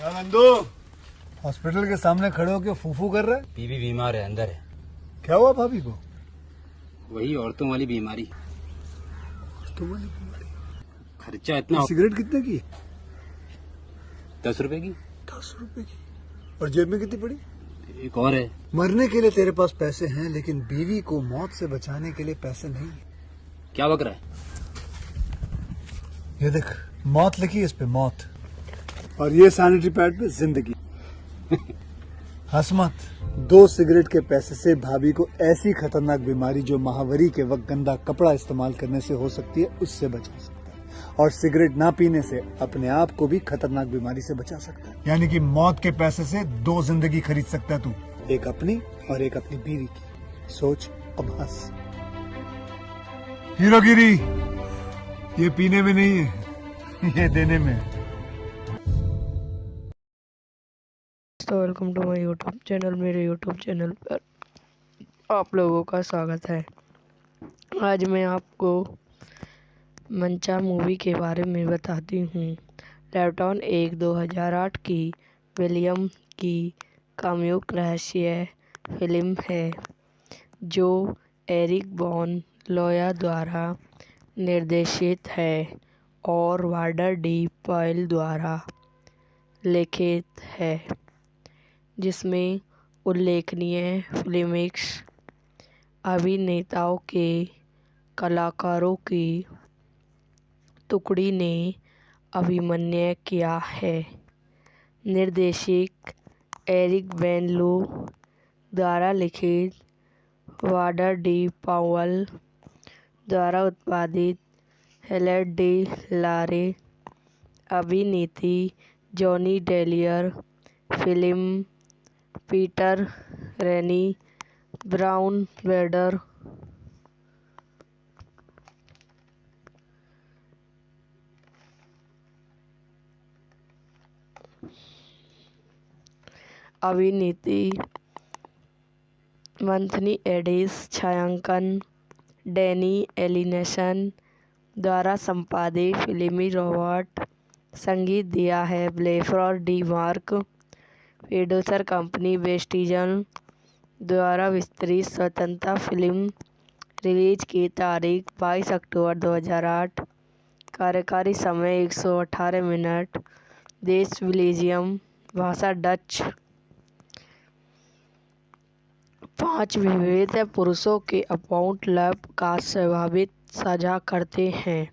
क्या नंदू हॉस्पिटल के सामने खड़े होकर फूफू कर रहा है? बीवी बीमार है, अंदर है। क्या हुआ भाभी को? वही औरतों वाली बीमारी। तुम्हारी बीमारी? खर्चा इतना। सिगरेट कितने की? 10 रुपए की। 10 रुपए की। और जेब में कितनी पड़ी? एक और है। मरने के लिए तेरे पास पैसे हैं, लेकिन बीवी को मौत से बचाने के लिए पैसे नहीं है। क्या बक रहा है? ये देख, मौत लिखी है इस पे, मौत। और ये सैनिटरी पैड पे जिंदगी। हंस मत। 2 सिगरेट के पैसे से भाभी को ऐसी खतरनाक बीमारी जो महावरी के वक्त गंदा कपड़ा इस्तेमाल करने से हो सकती है, उससे बचा सकता है। और सिगरेट ना पीने से अपने आप को भी खतरनाक बीमारी से बचा सकता है। यानी कि मौत के पैसे से 2 जिंदगी खरीद सकता है तू, एक अपनी और एक अपनी बीवी की। सोच, अब हंस। हीरोगिरी ये पीने में नहीं है, ये देने में है। तो welcome to my YouTube channel. मेरे यूट्यूब चैनल पर आप लोगों का स्वागत है। आज मैं आपको मंचा मूवी के बारे में बताती हूँ। लैपटॉन एक 2008 की विलियम की कामुक रहस्य फिल्म है, जो एरिक वॉन लोया द्वारा निर्देशित है और वाल्टर डी पॉयल द्वारा लिखित है, जिसमें उल्लेखनीय फिल्मिक्स अभिनेताओं के कलाकारों की टुकड़ी ने अभिनय किया है। निर्देशक एरिक वैन लो द्वारा लिखित, वाल्टर डी पावेल द्वारा उत्पादित, हेलेन डी लारे अभिनेत्री, जॉनी डेलियर फिल्म, पीटर रेनी, ब्राउन वेडर, अभिनेत्री मंथनी एडिस, छायांकन डैनी एलिनेशन द्वारा संपादित फिल्मी रॉबर्ट, संगीत दिया है ब्लेफर डी मार्क, प्रोड्यूसर कंपनी वेस्टिजन द्वारा विस्तृत स्वतंत्रता फिल्म, रिलीज की तारीख 22 अक्टूबर 2008, कार्यकारी समय 118 मिनट, देश बेल्जियम, भाषा डच। 5 विविध पुरुषों के अकाउंट लैब का स्वाभाविक साझा करते हैं,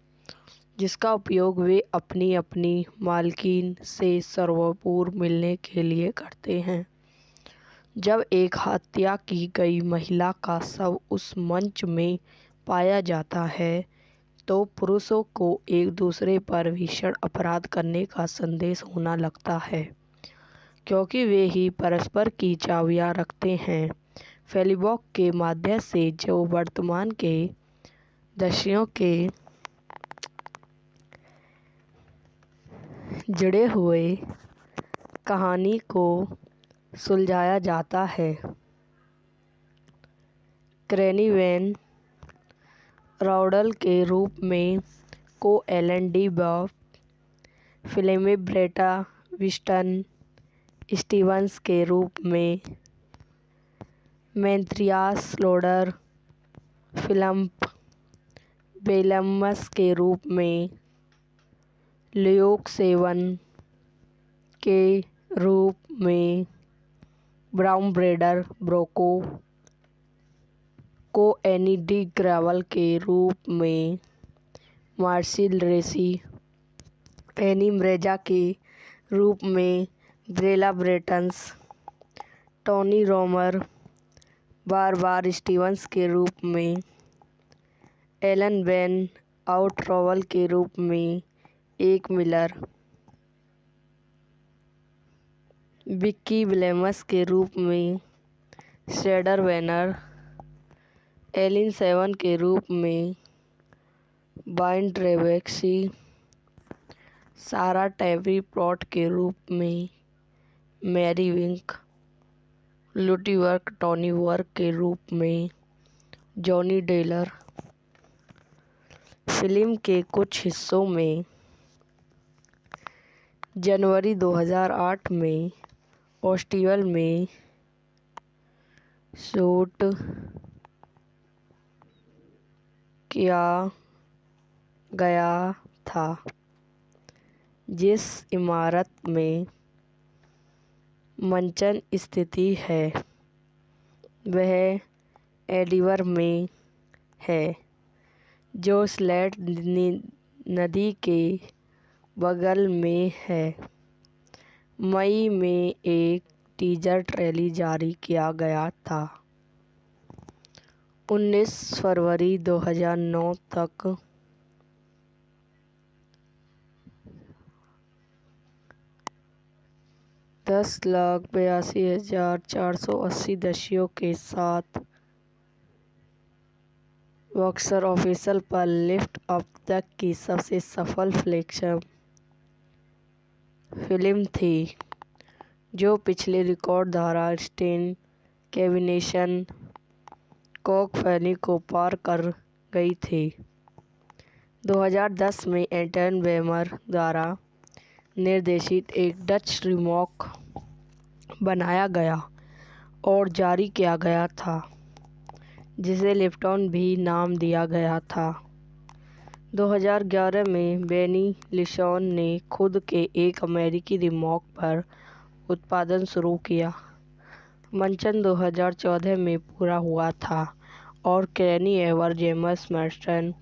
जिसका उपयोग वे अपनी अपनी मालकिन से सर्वपूर्व मिलने के लिए करते हैं। जब एक हत्या की गई महिला का शव उस मंच में पाया जाता है, तो पुरुषों को एक दूसरे पर भीषण अपराध करने का संदेश होना लगता है, क्योंकि वे ही परस्पर की चाबियां रखते हैं। फेलिबॉक के माध्यम से जो वर्तमान के दस्युओं के जुड़े हुए कहानी को सुलझाया जाता है। क्रेनिवेन राउडल के रूप में को एलन डी बॉब, फिल्म ब्रेटा विस्टन स्टीवंस के रूप में मैथियास लोडर, फिल्म बेलमस के रूप में ल्यूक सेवन के रूप में ब्राउन ब्रेडर ब्रोको, को एनी डी ग्रेवल के रूप में मार्सिल रेसी, एनी म्रेजा के रूप में ब्रेला ब्रेटन्स, टोनी रोमर, बारबार स्टीवंस के रूप में एलन वेन आउट्रॉवल के रूप में एक मिलर, विक्की विलेमस के रूप में शेडर वेनर, एलिन सेवन के रूप में बाइन ट्रेवेक्सी, सारा टैबरी प्लॉट के रूप में मैरी विंक, लूटी वर्क टॉनी वर्क के रूप में जॉनी डेलर। फिल्म के कुछ हिस्सों में जनवरी 2008 में फेस्टिवल में शूट किया गया था। जिस इमारत में मंचन स्थित है वह एडिवर में है, जो स्लेट नदी के बगल में है। मई में एक टीजर ट्रेलर जारी किया गया था। 19 फरवरी 2009 तक $10,82,480 दर्शकों के साथ बॉक्स ऑफिस पर लिफ्ट अब तक की सबसे सफल फ्लैगशिप फिल्म थी, जो पिछले रिकॉर्ड धारा स्टेन केविनेशन कॉकफेनी को पार कर गई थी। 2010 में एंटन वेमर द्वारा निर्देशित एक डच रीमेक बनाया गया और जारी किया गया था, जिसे लिफ्टन भी नाम दिया गया था। 2011 में बेनी लिंच ने खुद के एक अमेरिकी रीमेक पर उत्पादन शुरू किया। मंचन 2014 में पूरा हुआ था और Kenny Ever, James Merton,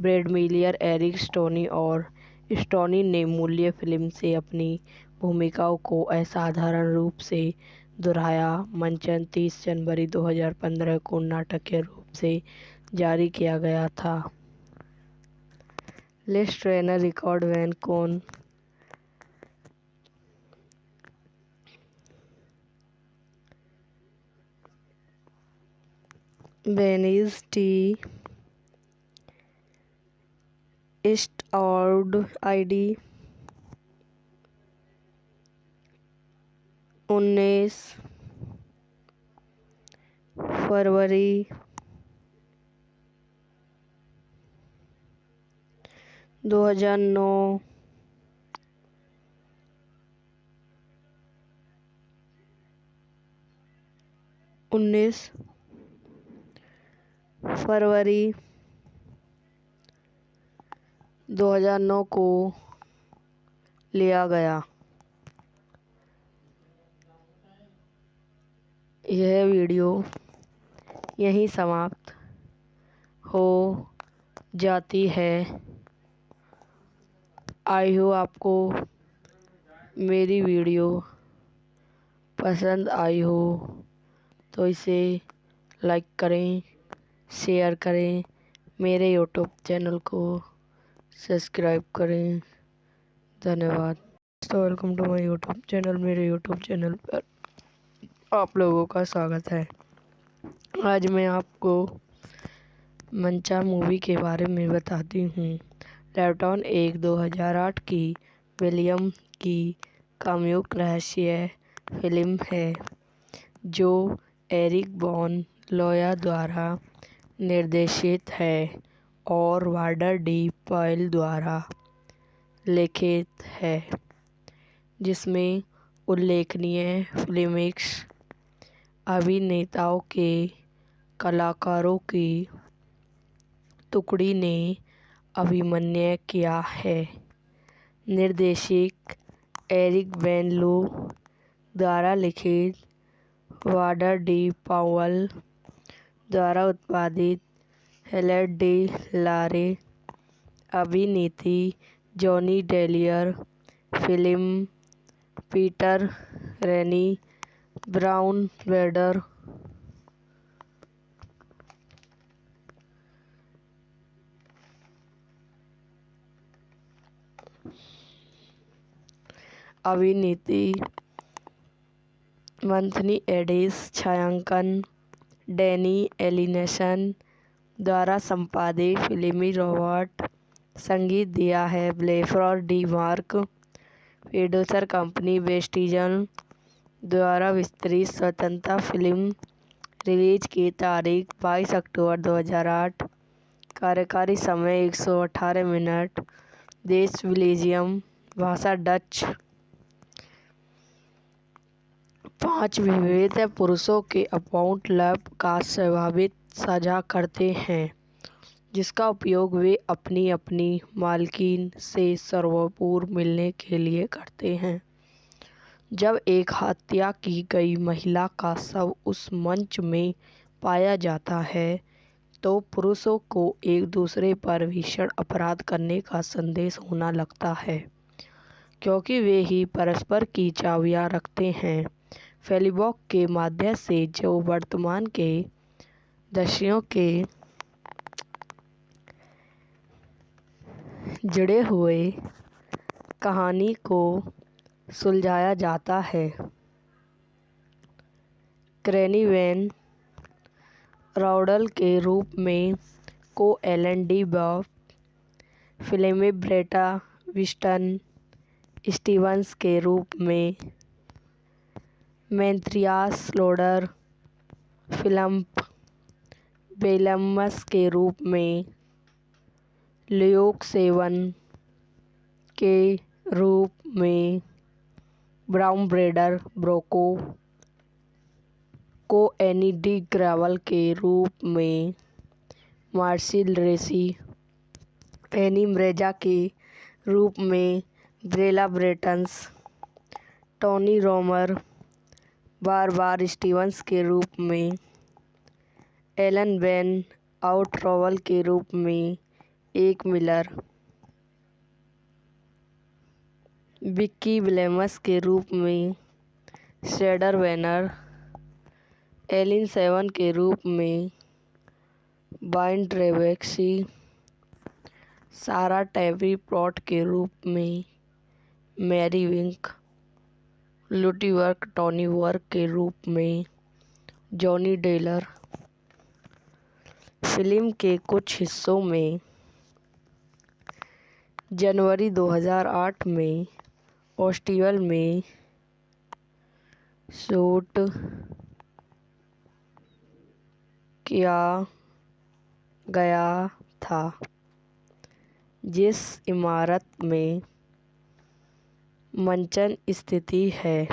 Brad Miller, Eric Stoney और स्टोनी ने मूल फिल्म से अपनी भूमिकाओं को असाधारण रूप से दोहराया। मंचन 30 जनवरी 2015 को नाटक के रूप से जारी किया गया था। लेट्स ट्रेनर रिकॉर्ड वैन कौन बेनीज टी ईस्टवुड आईडी 19 फरवरी 2009 19 फरवरी 2009 को लिया गया। यह वीडियो यहीं समाप्त हो जाती है। आई होप आपको मेरी वीडियो पसंद आई हो तो इसे लाइक करें, शेयर करें, मेरे यूट्यूब चैनल को सब्सक्राइब करें। धन्यवाद। तो welcome to my YouTube channel. मेरे यूट्यूब चैनल पर आप लोगों का स्वागत है। आज मैं आपको मंचा मूवी के बारे में बताती हूँ। लिफ्टन एक 2008 की विलियम की कामुक रहस्य फिल्म है, जो एरिक वॉन लोया द्वारा निर्देशित है और वाल्टर डी पॉयल द्वारा लिखित है, जिसमें उल्लेखनीय फिल्मीक्स अभिनेताओं के कलाकारों की टुकड़ी ने अभिनय किया है। निर्देशक एरिक वैन लो द्वारा लिखित, वाल्टर डी पॉयल द्वारा उत्पादित, हेलेन डी लारे अभिनीति, जॉनी डेलियर फिल्म, पीटर रेनी, ब्राउन वेडर अभिनीति, मंथनी एडिस छायांकन, डैनी एलिनेशन द्वारा संपादित फिल्मी रॉबर्ट संगीत दिया है। ब्लेफर डी मार्क प्रोड्यूसर कंपनी वेस्टिजन द्वारा विस्तृत स्वतंत्रता फिल्म रिलीज की तारीख 22 अक्टूबर 2008। कार्यकारी समय 118 मिनट। देश बेल्जियम, भाषा डच। पांच विविध पुरुषों के अकाउंट लैब का स्वाभाविक साझा करते हैं, जिसका उपयोग वे अपनी अपनी मालकिन से सर्वपूर्व मिलने के लिए करते हैं। जब एक हत्या की गई महिला का शव उस मंच में पाया जाता है, तो पुरुषों को एक दूसरे पर भीषण अपराध करने का संदेश होना लगता है, क्योंकि वे ही परस्पर की चाबियां रखते हैं। फेलिबॉक के माध्यम से जो वर्तमान के दस्युओं के जुड़े हुए कहानी को सुलझाया जाता है। क्रेनिवेन राउडल के रूप में को एलन डी बॉब, फिल्म ब्रेटा विस्टन स्टीवंस के रूप में मैथ्रियास लोडर, फिलिप बेलमस के रूप में ल्यूक सेवन के रूप में ब्राउन ब्रेडर ब्रोको, को एनी डी ग्रेवल के रूप में मार्सिल रेसी, एनी म्रेजा के रूप में ब्रेला ब्रेटन्स, टोनी रोमर, बारबार स्टीवंस के रूप में एलन वेन आउट्रॉवल के रूप में एक मिलर, विक्की विलेमस के रूप में शेडर वेनर, एलिन सेवन के रूप में बाइन ट्रेवेक्सी, सारा टैबरी प्लॉट के रूप में मैरी विंक, लुटीवर्क टोनी वर्क के रूप में जॉनी डेलर। फिल्म के कुछ हिस्सों में जनवरी 2008 में ऑस्टियल में शूट किया गया था, जिस इमारत में मंचन स्थिति है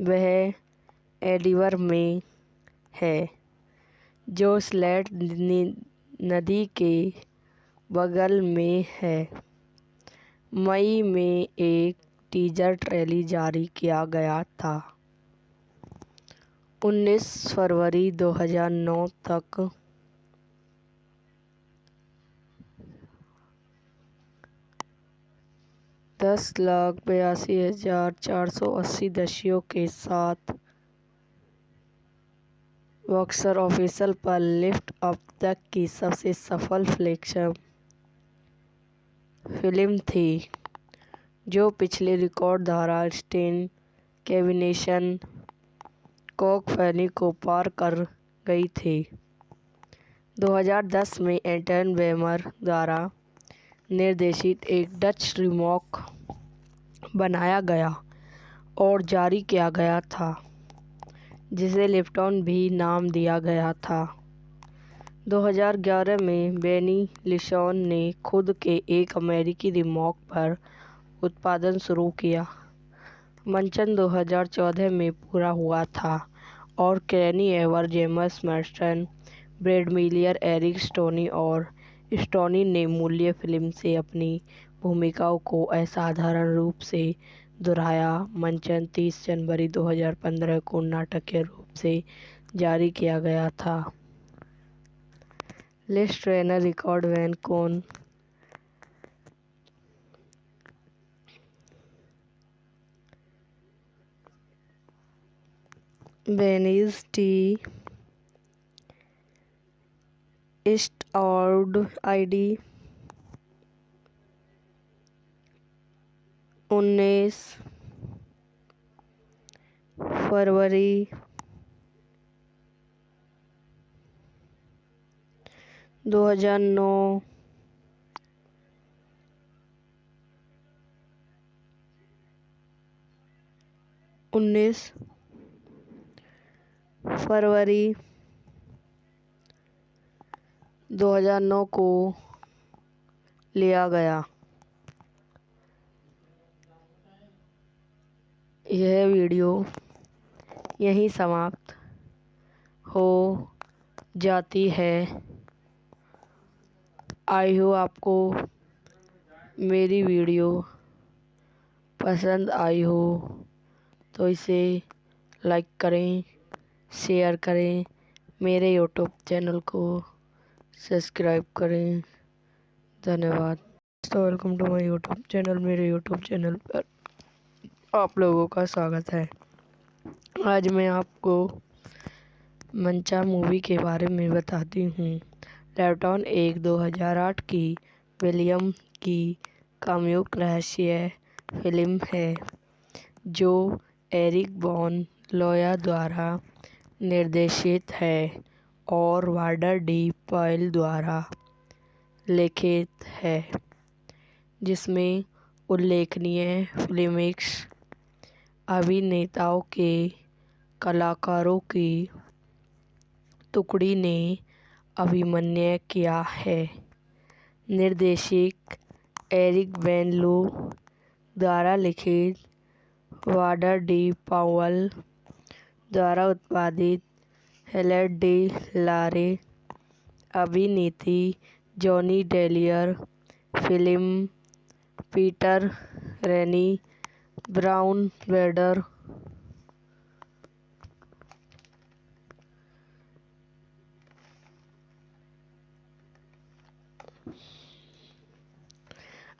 वह एडिवर में है, जो स्लेट नदी के बगल में है। मई में एक टीजर ट्रेलर जारी किया गया था। 19 फरवरी 2009 तक $10,82,480 दर्शकों के साथ बॉक्स ऑफिस पर लिफ्ट अब तक की सबसे सफल फ्लैगशिप फिल्म थी, जो पिछले रिकॉर्ड धारा स्टेन कैविनेशन कॉकफैनी को पार कर गई थी। 2010 में एंटन वेमर द्वारा निर्देशित एक डच रीमेक बनाया गया और जारी किया गया था, जिसे लिफ्टन भी नाम दिया गया था। 2011 में बेनी लिशॉन ने खुद के एक अमेरिकी रीमेक पर उत्पादन शुरू किया। मंचन 2014 में पूरा हुआ था और Kenny Ever, James Merton, Brad Miller, Eric Stoney और स्टोनी ने मूल फिल्म से अपनी भूमिकाओं को असाधारण रूप से दोहराया। मंचन 30 जनवरी 2015 को नाटकीय रूप से जारी किया गया था। लिस्ट ट्रेनर रिकॉर्ड वैन कौन बेनीज टी ईस्टआउट आईडी 19 फरवरी 2009 19 फरवरी 2009 को लिया गया। यह वीडियो यहीं समाप्त हो जाती है। आई हो आपको मेरी वीडियो पसंद आई हो तो इसे लाइक करें, शेयर करें, मेरे यूट्यूब चैनल को सब्सक्राइब करें। धन्यवाद। तो welcome to my YouTube channel. मेरे यूट्यूब चैनल पर आप लोगों का स्वागत है। आज मैं आपको मंचा मूवी के बारे में बताती हूँ। रेवटॉन एक 2008 की विलियम की कामुक रहस्य फिल्म है जो एरिक वॉन लोया द्वारा निर्देशित है और वार्डर डी पॉयल द्वारा लिखित है, जिसमें उल्लेखनीय फिल्मिक्स अभिनेताओं के कलाकारों की टुकड़ी ने अभिनय किया है। निर्देशक एरिक वैन लो द्वारा लिखित, वार्डर डी पॉयल द्वारा उत्पादित, हेलेन डी लारे अभिनेत्री, जॉनी डेलियर फिल्म, पीटर रेनी, ब्राउन वेडर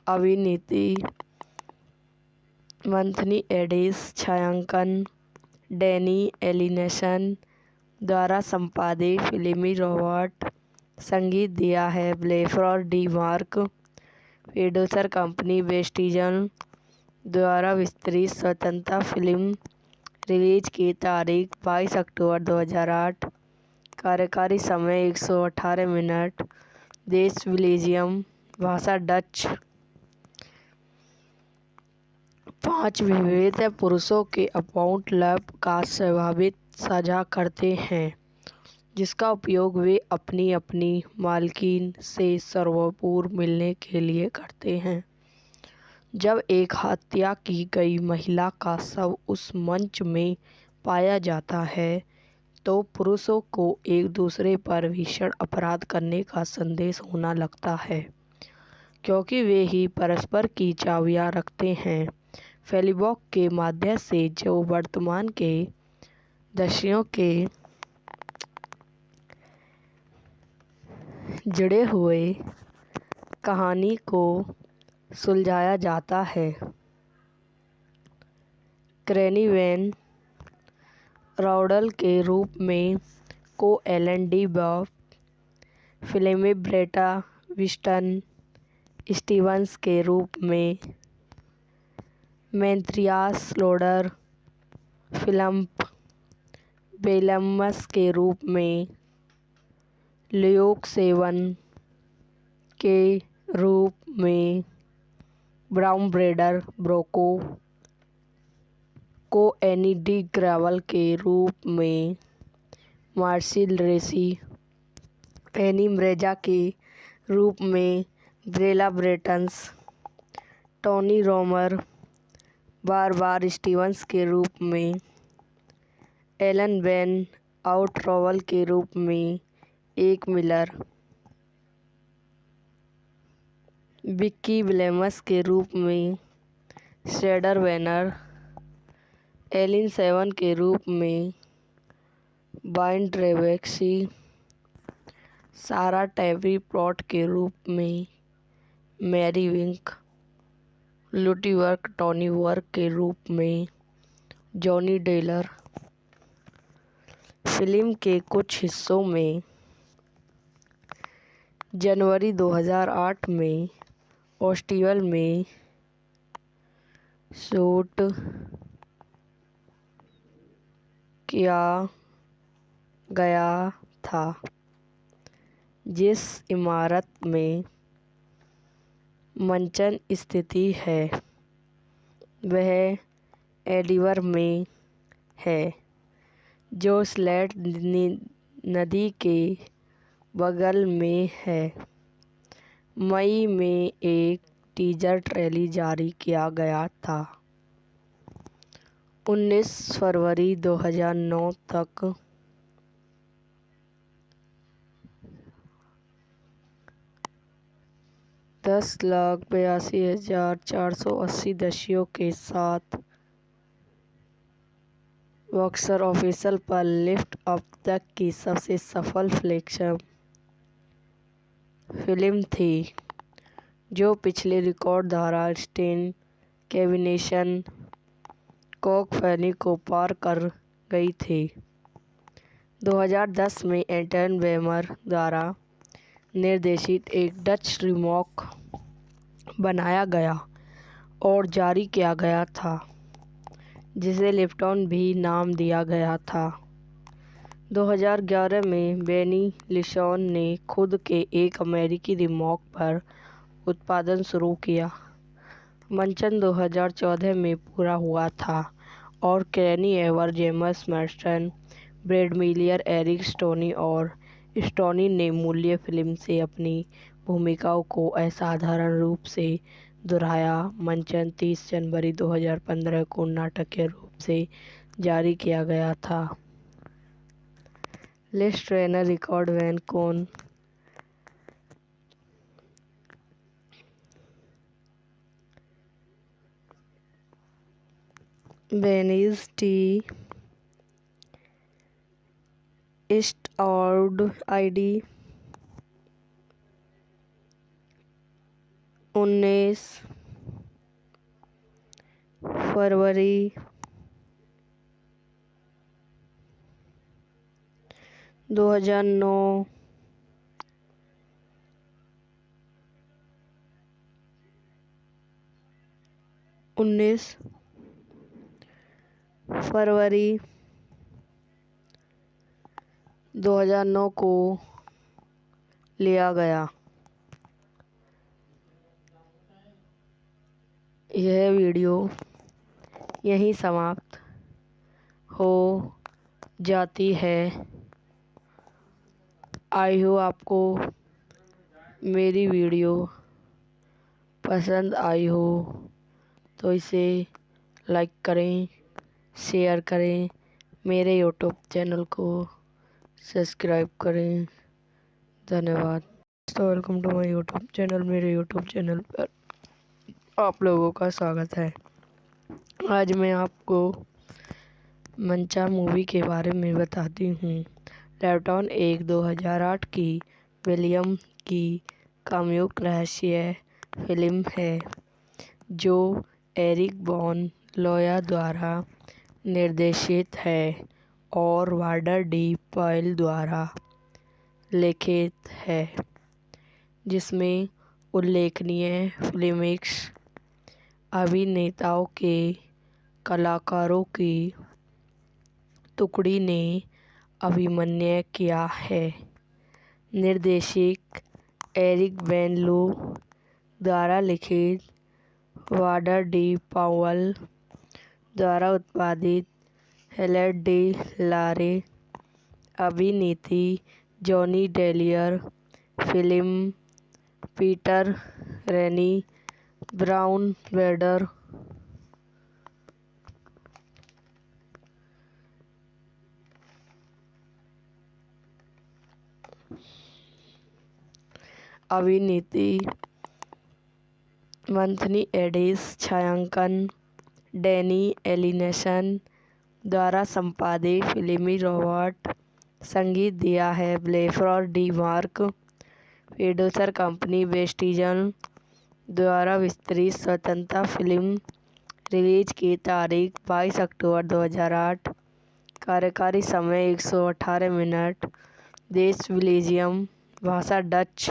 अभिनेत्री, मंथनी एडिस छायांकन, डैनी एलिनेशन द्वारा संपादित फिल्मी रोबोट संगीत दिया है ब्लेफर डी मार्क। प्रोड्यूसर कंपनी वेस्टिजन द्वारा विस्तृत स्वतंत्रता फिल्म रिलीज की तारीख 22 अक्टूबर 2008। कार्यकारी समय 118 मिनट। देश बेल्जियम, भाषा डच। 5 विविध पुरुषों के अकाउंट लैब का स्वाभाविक साझा करते हैं, जिसका उपयोग वे अपनी अपनी मालकिन से सर्वपूर्व मिलने के लिए करते हैं। जब एक हत्या की गई महिला का शव उस मंच में पाया जाता है तो पुरुषों को एक दूसरे पर भीषण अपराध करने का संदेश होना लगता है, क्योंकि वे ही परस्पर की चाबियां रखते हैं। फेलिबॉक के माध्यम से जो वर्तमान के दस्युओं के जुड़े हुए कहानी को सुलझाया जाता है। क्रेनिवेन राउडल के रूप में को एलन डी बॉब, फिल्मी ब्रेटा विस्टन स्टीवंस के रूप में मैथियास लोडर, फिल्म बेलमस के रूप में ल्यूक सेवन के रूप में ब्राउन ब्रेडर ब्रोको, को एनी डी ग्रेवल के रूप में मार्सिल रेसी, एनी म्रेजा के रूप में ब्रेला ब्रेटन्स, टोनी रोमर, बारबार स्टीवंस के रूप में एलन वैन आउट्रॉवल के रूप में एक मिलर, विक्की विलेमस के रूप में शेडर वैनर, एलिन सेवन के रूप में बाइन ट्रेवेक्सी, सारा टैबरी प्लॉट के रूप में मैरी विंक, लूटी वर्क टॉनी वर्क के रूप में जॉनी डेलर। फिल्म के कुछ हिस्सों में जनवरी 2008 में ऑस्टियल में शूट किया गया था। जिस इमारत में मंचन स्थिति है वह एडिवर में है, जो स्लेट नदी के बगल में है। मई में एक टीजर ट्रेलर जारी किया गया था 19 फरवरी 2009 तक $10,82,480 दर्शकों के साथ बॉक्स ऑफिस पर लिफ्ट अब तक की सबसे सफल फ्लैगशिप फिल्म थी, जो पिछले रिकॉर्ड धारा स्टेन केविनेशन कॉकफेनी को पार कर गई थी। 2010 में एंटन वेमर द्वारा निर्देशित एक डच रीमेक बनाया गया और जारी किया गया था, जिसे लिफ्टऑन भी नाम दिया गया था। 2011 में बेनी लिशॉन ने खुद के एक अमेरिकी रीमेक पर उत्पादन शुरू किया। मंचन 2014 में पूरा हुआ था और Kenny Ever, James Maston, Brad Miller, Eric Stoney और स्टोनी ने मूल्य फिल्म से अपनी भूमिकाओं को असाधारण रूप से दोहराया। मंचन 30 जनवरी 2015 को नाटकीय रूप से जारी किया गया था। लेट्स ट्रेनर रिकॉर्ड वैन कौन बेनीज टी ईस्टवुड आईडी 19 फरवरी 2009 19 फरवरी 2009 को लिया गया। यह वीडियो यहीं समाप्त हो जाती है। आई होप आपको मेरी वीडियो पसंद आई हो तो इसे लाइक करें, शेयर करें, मेरे यूट्यूब चैनल को सब्सक्राइब करें। धन्यवाद। तो welcome to my YouTube channel. मेरे यूट्यूब चैनल पर आप लोगों का स्वागत है। आज मैं आपको मंचा मूवी के बारे में बताती हूँ। लिफ्टऑन एक 2008 की विलियम की कामुक रहस्य फिल्म है, जो एरिक वॉन लोया द्वारा निर्देशित है और वाल्टर डी पॉयल द्वारा लिखित है, जिसमें उल्लेखनीय फिल्मीक्स अभिनेताओं के कलाकारों की टुकड़ी ने अभिनय किया है। निर्देशक एरिक वैन लो द्वारा लिखित, वाल्टर डी पॉयल द्वारा उत्पादित, हेलेन डी लारे अभिनेत्री, जॉनी डेलियर फिल्म, पीटर रेनी, ब्राउन वेडर अभिनेत्री, मंथनी एडिस छायांकन, डैनी एलिनेशन द्वारा संपादित फिल्मी रॉबर्ट संगीत दिया है। ब्लेफर डी मार्क प्रोड्यूसर कंपनी वेस्टिजन द्वारा विस्तृत स्वतंत्रता फिल्म रिलीज की तारीख 22 अक्टूबर 2008। कार्यकारी समय 118 मिनट। देश बेल्जियम। भाषा डच।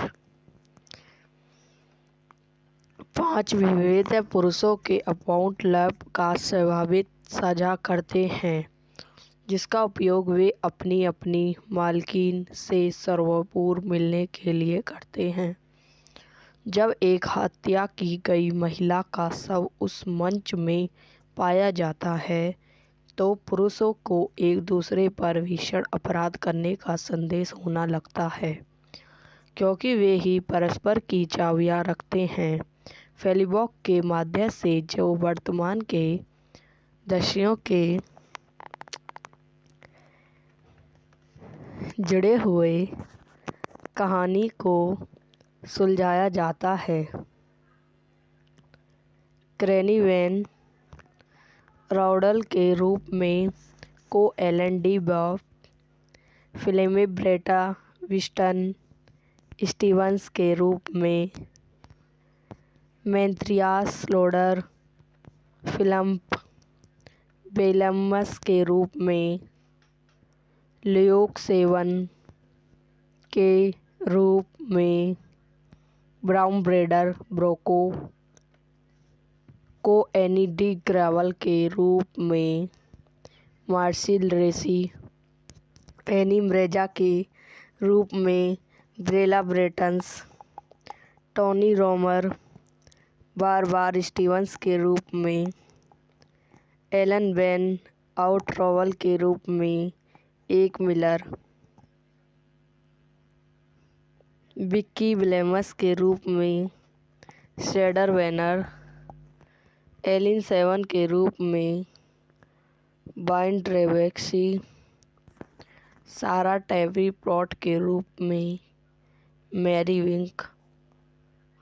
5 विविध पुरुषों के अकाउंट लैब का स्वाभाविक साझा करते हैं, जिसका उपयोग वे अपनी अपनी मालकिन से सर्वपूर्व मिलने के लिए करते हैं। जब एक हत्या की गई महिला का शव उस मंच में पाया जाता है, तो पुरुषों को एक दूसरे पर भीषण अपराध करने का संदेश होना लगता है, क्योंकि वे ही परस्पर की चाबियां रखते हैं। फेलिबॉक के माध्यम से, जो वर्तमान के दस्युओं के जुड़े हुए कहानी को सुलझाया जाता है। क्रेनिवेन राउडल के रूप में को एलन डी बॉब, फिल्म ब्रेटा विस्टन स्टीवंस के रूप में मेंथ्रियास लोडर, फिल्म बेलमस के रूप में ल्यूक सेवन के रूप में ब्राउन ब्रेडर ब्रोको को एनी डी ग्रेवल के रूप में मार्सिल रेसी, एनी म्रेजा के रूप में ब्रेला ब्रेटन्स, टोनी रोमर, बारबार स्टीवंस के रूप में एलन वेन आउट्रॉवल के रूप में एक मिलर, विक्की विलेमस के रूप में शेडर वेनर, एलिन सेवन के रूप में बाइन ट्रेवेक्सी, सारा टैबरी प्लॉट के रूप में मैरी विंक,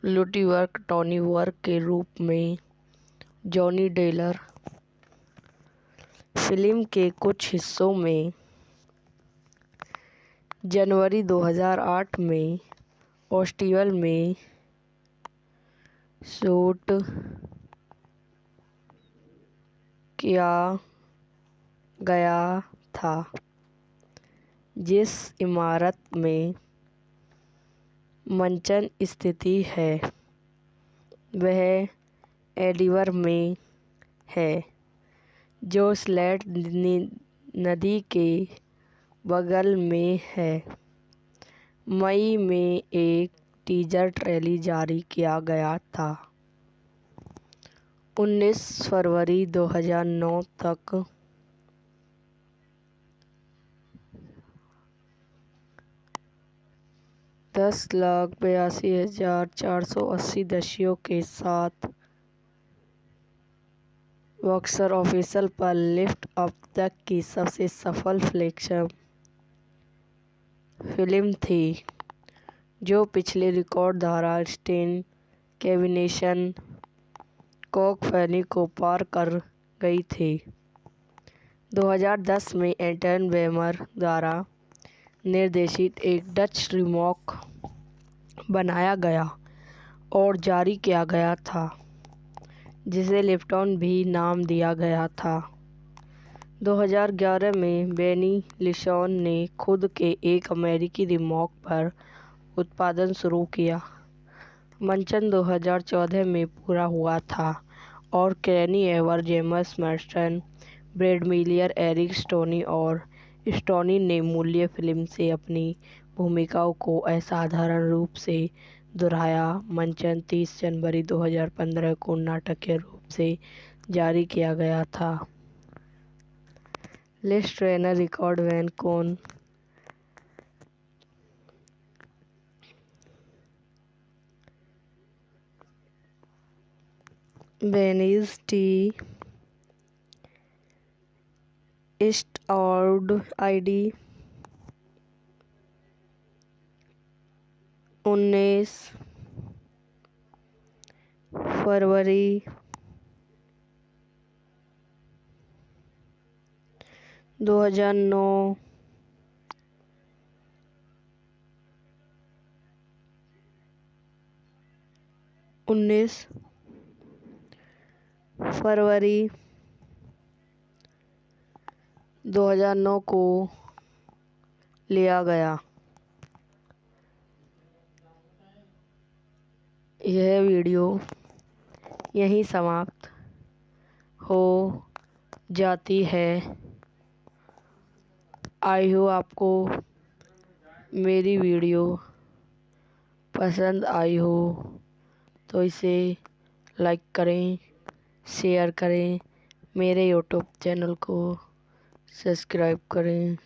लूटी वर्क टोनी वर्क के रूप में जॉनी डेलर। फिल्म के कुछ हिस्सों में जनवरी 2008 में ऑस्टिवल में शूट किया गया था। जिस इमारत में मंचन स्थिति है वह एडिवर में है, जो स्लेट नदी के बगल में है। मई में एक टीजर ट्रेलर जारी किया गया था। 19 फरवरी 2009 तक $10,82,480 दस्युओं के साथ बॉक्स ऑफिस पर लिफ्ट अब तक की सबसे सफल फ्लैगशिप फिल्म थी, जो पिछले रिकॉर्ड धारा स्टेन केविनेशन कॉकफेनी को पार कर गई थी। 2010 में एंटन वेमर द्वारा निर्देशित एक डच रीमेक बनाया गया और जारी किया गया था, जिसे लिफ्टन भी नाम दिया गया था। 2011 में बेनी लिशॉन ने खुद के एक अमेरिकी रीमेक पर उत्पादन शुरू किया। मंचन 2014 में पूरा हुआ था और Kenny Ever, James Merton, Brad Miller, Eric Stoney और स्टोनी ने मूल्य फिल्म से अपनी भूमिकाओं को असाधारण रूप से दोहराया। मंचन 30 जनवरी 2015 को नाटक के रूप से जारी किया गया था। लिस्ट ट्रेनर रिकॉर्ड वैन कौन बेनीज टी ईस्टवुड आईडी 19 फरवरी 2009 19 फरवरी 2009 को लिया गया। यह वीडियो यहीं समाप्त हो जाती है। आई होप आपको मेरी वीडियो पसंद आई हो तो इसे लाइक करें, शेयर करें, मेरे यूट्यूब चैनल को सब्सक्राइब करें।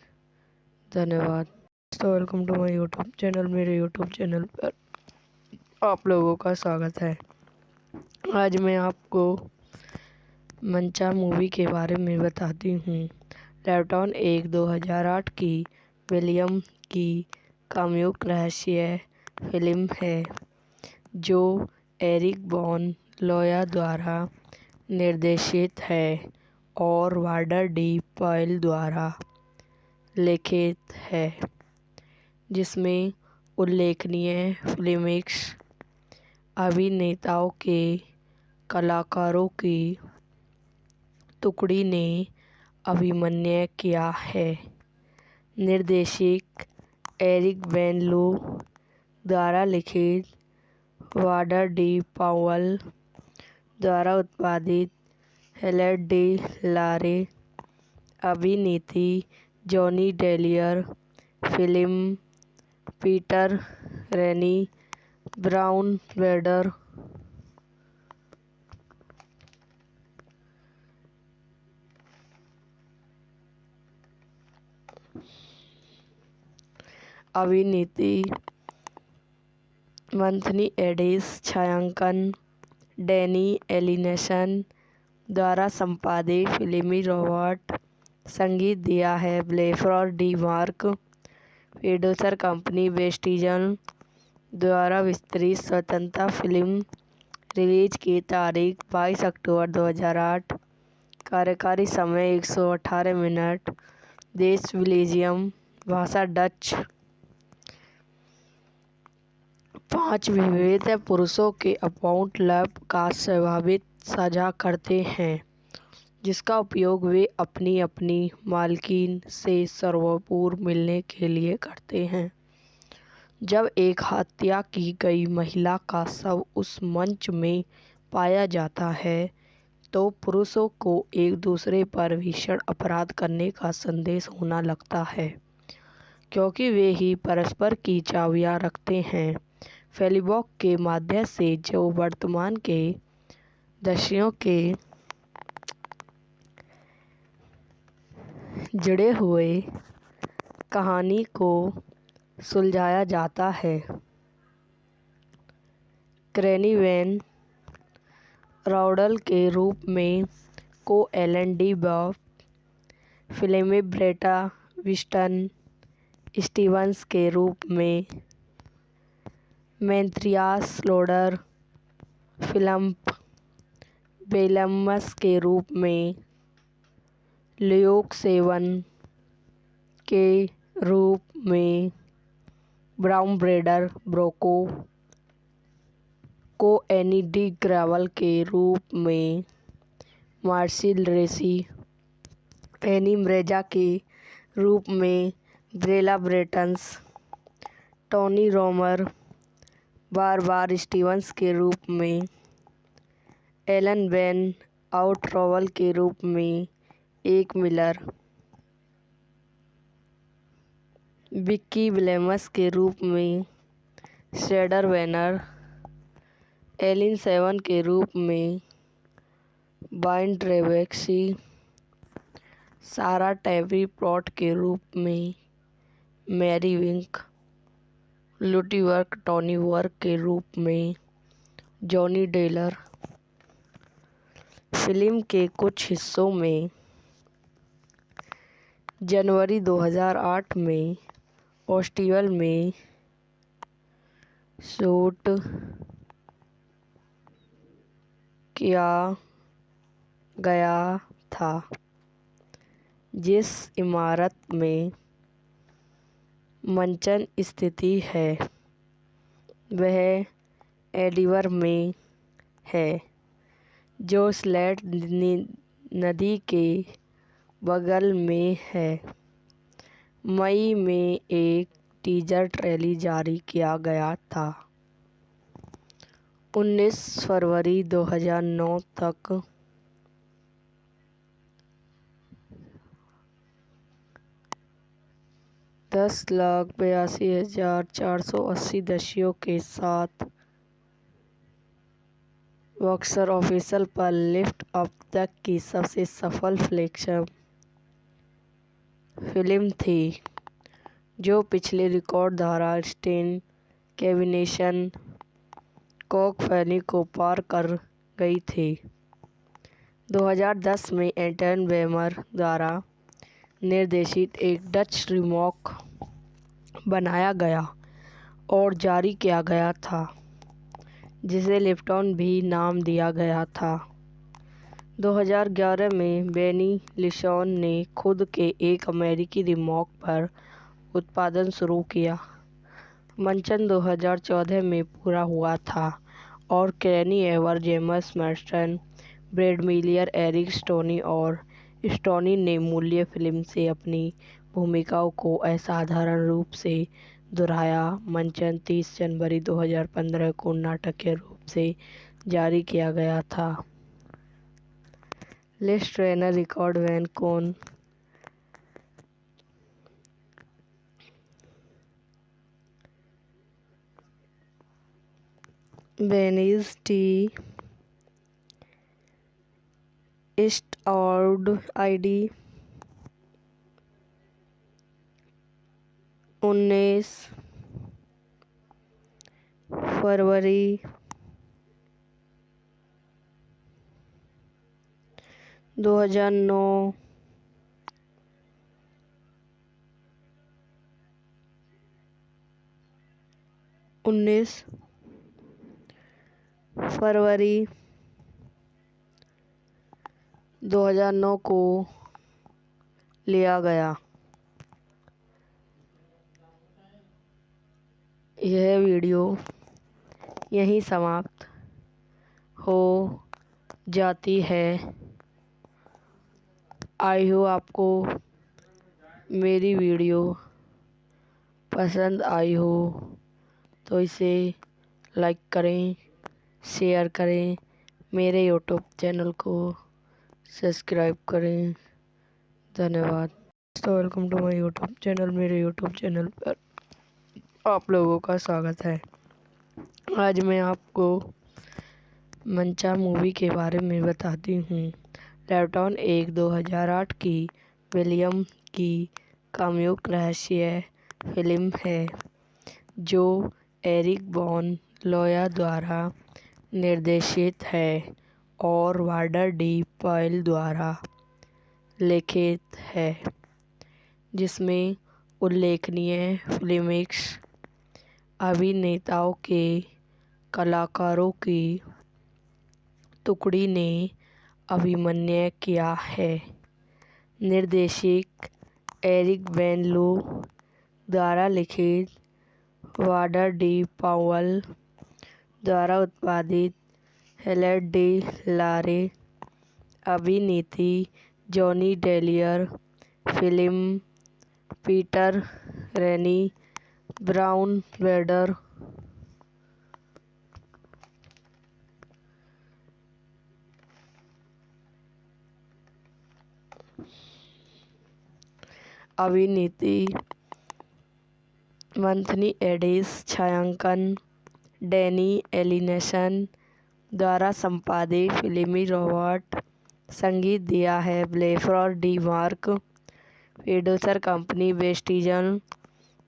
धन्यवाद। तो welcome to my YouTube channel. मेरे यूट्यूब चैनल पर आप लोगों का स्वागत है। आज मैं आपको मंचा मूवी के बारे में बताती हूँ। लैपटॉन एक 2008 की विलियम की कामुक रहस्य फिल्म है जो एरिक वॉन लोया द्वारा निर्देशित है और वाल्टर डी पॉयल द्वारा लिखित है, जिसमें उल्लेखनीय फिल्मीक्स अभिनेताओं के कलाकारों की टुकड़ी ने अभिनय किया है। निर्देशक एरिक वैन लो द्वारा लिखित, वाल्टर डी पॉवेल द्वारा उत्पादित, हेलेन डी लारे अभिनेत्री, जॉनी डेलियर फिल्म, पीटर रेनी, ब्राउन ब्रेडर अभिनेत्री, मंथनी एडिस छायांकन, डैनी एलिनेशन द्वारा संपादित फिल्मी रोबोट संगीत दिया है ब्लेफर डी मार्क, प्रोड्यूसर कंपनी वेस्टिजन द्वारा विस्तृत स्वतंत्रता फिल्म, रिलीज की तारीख 22 अक्टूबर 2008, कार्यकारी समय 118 मिनट, देश बेल्जियम, भाषा डच। 5 विविध पुरुषों के अकाउंट लैब का स्वाभाविक साझा करते हैं, जिसका उपयोग वे अपनी अपनी मालकिन से सर्वपूर्व मिलने के लिए करते हैं। जब एक हत्या की गई महिला का शव उस मंच में पाया जाता है, तो पुरुषों को एक दूसरे पर भीषण अपराध करने का संदेश होना लगता है, क्योंकि वे ही परस्पर की चाबियां रखते हैं। फेलिबॉक के माध्यम से जो वर्तमान के दस्युओं के जुड़े हुए कहानी को सुलझाया जाता है। क्रेनिवेन राउडल के रूप में को एलन डी बॉब, फिल्म ब्रेटा विस्टन स्टीवंस के रूप में मैथियास लोडर, फिल्म बेलमस के रूप में ल्यूक सेवन के रूप में ब्राउन ब्रेडर ब्रोको, को एनी डी ग्रेवल के रूप में मार्सिल रेसी, एनी म्रेजा के रूप में ब्रेला ब्रेटन्स, टोनी रोमर, बारबार स्टीवंस के रूप में एलन वैन आउट्रॉवल के रूप में एक मिलर, विक्की विलेमस के रूप में शेडर वैनर, एलिन सेवन के रूप में बाइन ट्रेवेक्सी, सारा टैबरी प्लॉट के रूप में मैरी विंक, लुटीवर्क टोनी वर्क के रूप में जॉनी डेलर। फिल्म के कुछ हिस्सों में जनवरी 2008 में ऑस्टियल में शूट किया गया था, जिस इमारत में मंचन स्थिति है वह एडिवर में है, जो स्लेट नदी के बगल में है। मई में एक टीजर ट्रेलर जारी किया गया था। 19 फरवरी 2009 तक $10,82,480 दर्शकों के साथ बॉक्स ऑफिस पर लिफ्ट अब तक की सबसे सफल फ्लैगशिप फिल्म थी, जो पिछले रिकॉर्ड धारा स्टेन कैबिनेशन कॉक फैनी को पार कर गई थी। 2010 में एंटन वेमर द्वारा निर्देशित एक डच रीमेक बनाया गया और जारी किया गया था, जिसे लिफ्टन भी नाम दिया गया था। 2011 में बेनी लिशॉन ने खुद के एक अमेरिकी रीमेक पर उत्पादन शुरू किया। मंचन 2014 में पूरा हुआ था और Kenny Ever, James Maston, Brad Miller, Eric Stoney और स्टोनी ने मूल्य फिल्म से अपनी भूमिकाओं को असाधारण रूप से दोहराया। मंचन 30 जनवरी 2015 को नाटकीय रूप से जारी किया गया था। लेट्स ट्रेनर रिकॉर्ड वैन कौन बेनीज टी ईस्टवुड आईडी 19 फरवरी 2009 19 फरवरी 2009 को लिया गया। यह वीडियो यहीं समाप्त हो जाती है। आई होप आपको मेरी वीडियो पसंद आई हो तो इसे लाइक करें, शेयर करें, मेरे यूट्यूब चैनल को सब्सक्राइब करें। धन्यवाद। तो welcome to my YouTube channel. मेरे यूट्यूब चैनल पर आप लोगों का स्वागत है। आज मैं आपको मंचा मूवी के बारे में बताती हूँ। लिफ्टन एक 2008 की विलियम की कामुक रहस्य फिल्म है जो एरिक वॉन लोया द्वारा निर्देशित है और वाल्टर डी पॉयल द्वारा लिखित है, जिसमें उल्लेखनीय फिल्मीक्स अभिनेताओं के कलाकारों की टुकड़ी ने अभिनय किया है। निर्देशक एरिक वैन लो द्वारा लिखित, वाल्टर डी पॉयल द्वारा उत्पादित, हेलेन डी लारे अभिनेत्री, जॉनी डेलियर फिल्म, पीटर रेनी, ब्राउन वेडर अभिनेत्री, मंथनी एडिस छायांकन, डैनी एलिनेशन द्वारा संपादित फिल्मी रोबोट संगीत दिया है ब्लेफर डी मार्क, प्रोड्यूसर कंपनी वेस्टिजन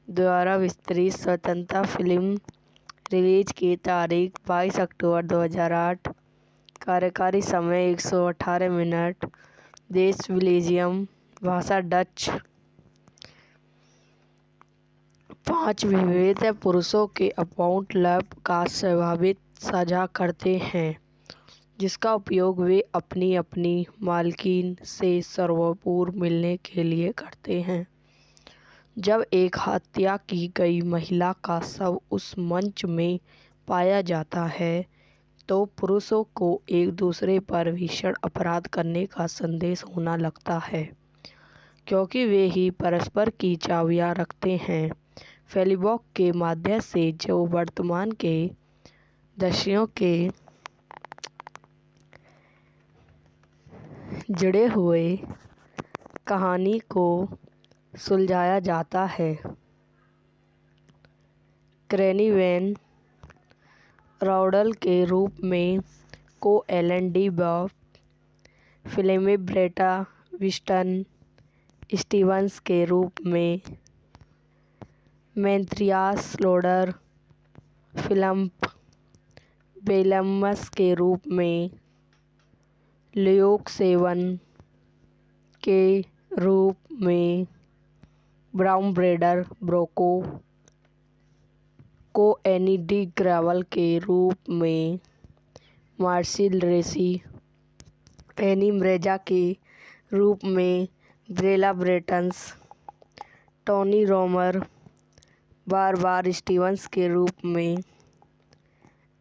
द्वारा विस्तृत स्वतंत्रता फिल्म रिलीज की तारीख 22 अक्टूबर 2008, कार्यकारी समय 118 मिनट, देश बेल्जियम, भाषा डच। 5 विविध पुरुषों के अकाउंट लैब का स्वाभाविक साझा करते हैं, जिसका उपयोग वे अपनी अपनी मालकिन से सर्वपूर्व मिलने के लिए करते हैं। जब एक हत्या की गई महिला का शव उस मंच में पाया जाता है तो पुरुषों को एक दूसरे पर भीषण अपराध करने का संदेश होना लगता है, क्योंकि वे ही परस्पर की चाबियां रखते हैं। फेलिबॉक के माध्यम से जो वर्तमान के दस्युओं के जुड़े हुए कहानी को सुलझाया जाता है। क्रेनी वैन राउडल के रूप में को एलन डी बॉब, फिल्मी ब्रेटा विस्टन स्टीवंस के रूप में मैथियास लोडर, फिल्म बेलमस के रूप में ल्यूक सेवन के रूप में ब्राउन ब्रेडर ब्रोको को एनी डी ग्रेवल के रूप में मार्सिल रेसी, एनी म्रेजा के रूप में ब्रेला ब्रेटन्स, टोनी रोमर, बारबार स्टीवंस के रूप में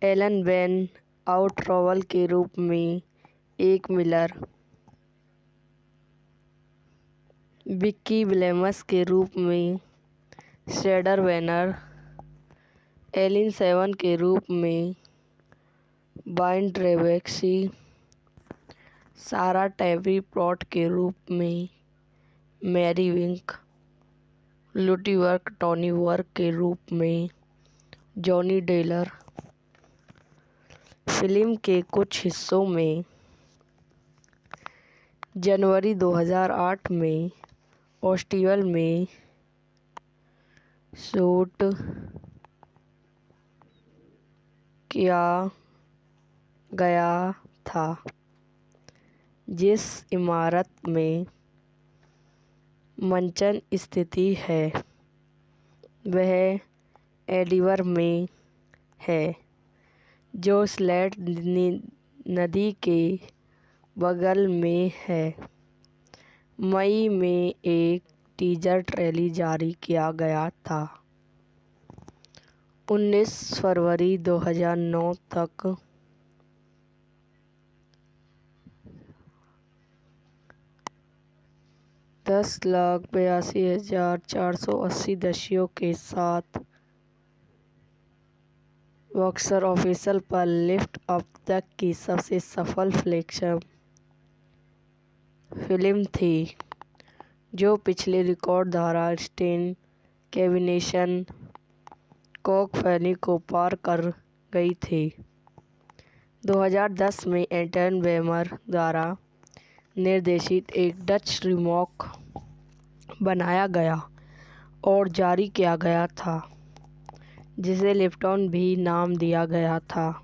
एलन वैन आउट्रॉवल के रूप में एक मिलर, विक्की विलेमस के रूप में शेडर वैनर, एलिन सेवन के रूप में बाइन ट्रेवेक्सी, सारा टैबरी प्लॉट के रूप में मैरी विंक, लूटी वर्क टॉनी वर्क के रूप में जॉनी डेलर। फिल्म के कुछ हिस्सों में जनवरी 2008 में ऑस्टिवल में शूट किया गया था। जिस इमारत में मंचन स्थिति है वह एडिवर में है, जो स्लेट नदी के बगल में है। मई में एक टीजर ट्रेलर जारी किया गया था। 19 फरवरी 2009 तक $10,82,480 दर्शकों के साथ बॉक्स ऑफिस पर लिफ्ट अब तक की सबसे सफल फ्लैगशिप फिल्म थी, जो पिछले रिकॉर्ड धारा स्टेन केविनेशन कॉकफेनी को पार कर गई थी। 2010 में एंटन वेमर द्वारा निर्देशित एक डच रीमेक बनाया गया और जारी किया गया था, जिसे लिफ्टन भी नाम दिया गया था।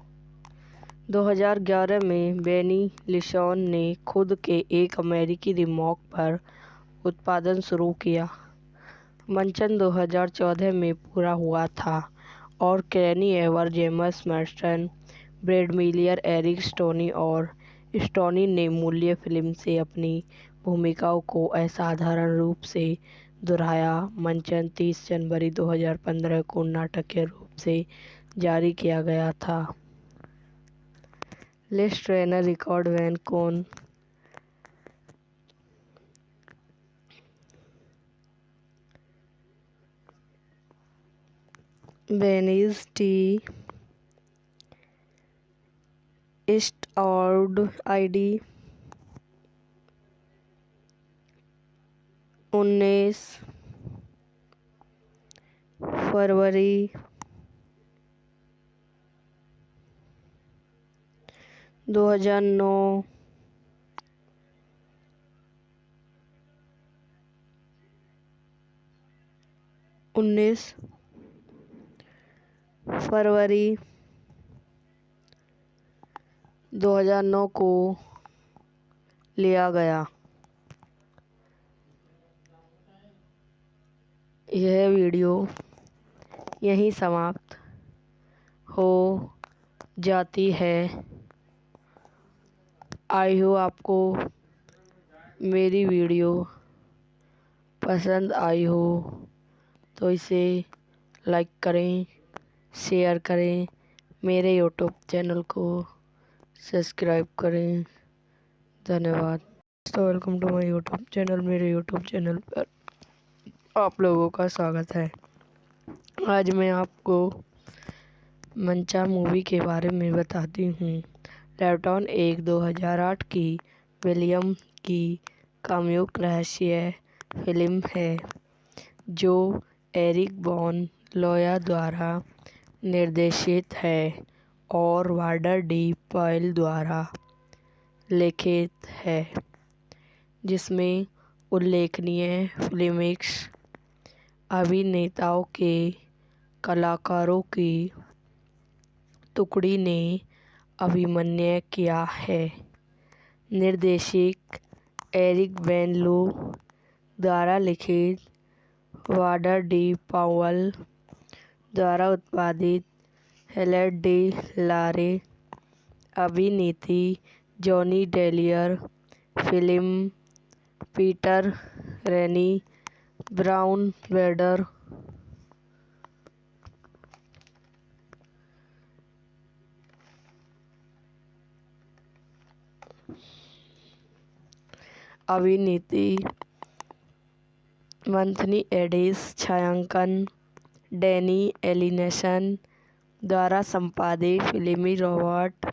2011 में बेनी लिशॉन ने खुद के एक अमेरिकी रीमेक पर उत्पादन शुरू किया। मंचन 2014 में पूरा हुआ था और Kenny Ever, James Maston, Brad Miller, Eric Stoney और स्टोनी ने मूल फिल्म से अपनी भूमिकाओं को असाधारण रूप से दोहराया। मंचन 30 जनवरी 2015 को नाटकीय रूप से जारी किया गया था। लिस्ट ट्रेनर रिकॉर्ड वैन कौन वेनिस टी ईस्टवुड आईडी 19 फरवरी 2009 19 फरवरी 2009 को लिया गया। यह वीडियो यहीं समाप्त हो जाती है। आई हो आपको मेरी वीडियो पसंद आई हो तो इसे लाइक करें, शेयर करें, मेरे यूट्यूब चैनल को सब्सक्राइब करें। धन्यवाद। तो welcome to my YouTube channel. मेरे यूट्यूब चैनल पर आप लोगों का स्वागत है। आज मैं आपको मंचा मूवी के बारे में बताती हूँ। लैपटॉन एक 2008 की विलियम की कामुक रहस्य फिल्म है, जो एरिक वॉन लोया द्वारा निर्देशित है और वाल्टर डी पॉयल द्वारा लिखित है, जिसमें उल्लेखनीय फिल्मीक्स अभिनेताओं के कलाकारों की टुकड़ी ने अभिनय किया है। निर्देशक एरिक वेन लो द्वारा लिखित, वाडर डी पाउल द्वारा उत्पादित, हेलेट डी लारे, अभिनेत्री जॉनी डेलियर, फिल्म पीटर रेनी, ब्राउन वेडर, अभिनेत्री मंथनी एडिस, छायांकन डैनी एलिनेशन द्वारा संपादित, फिल्मी रॉबर्ट,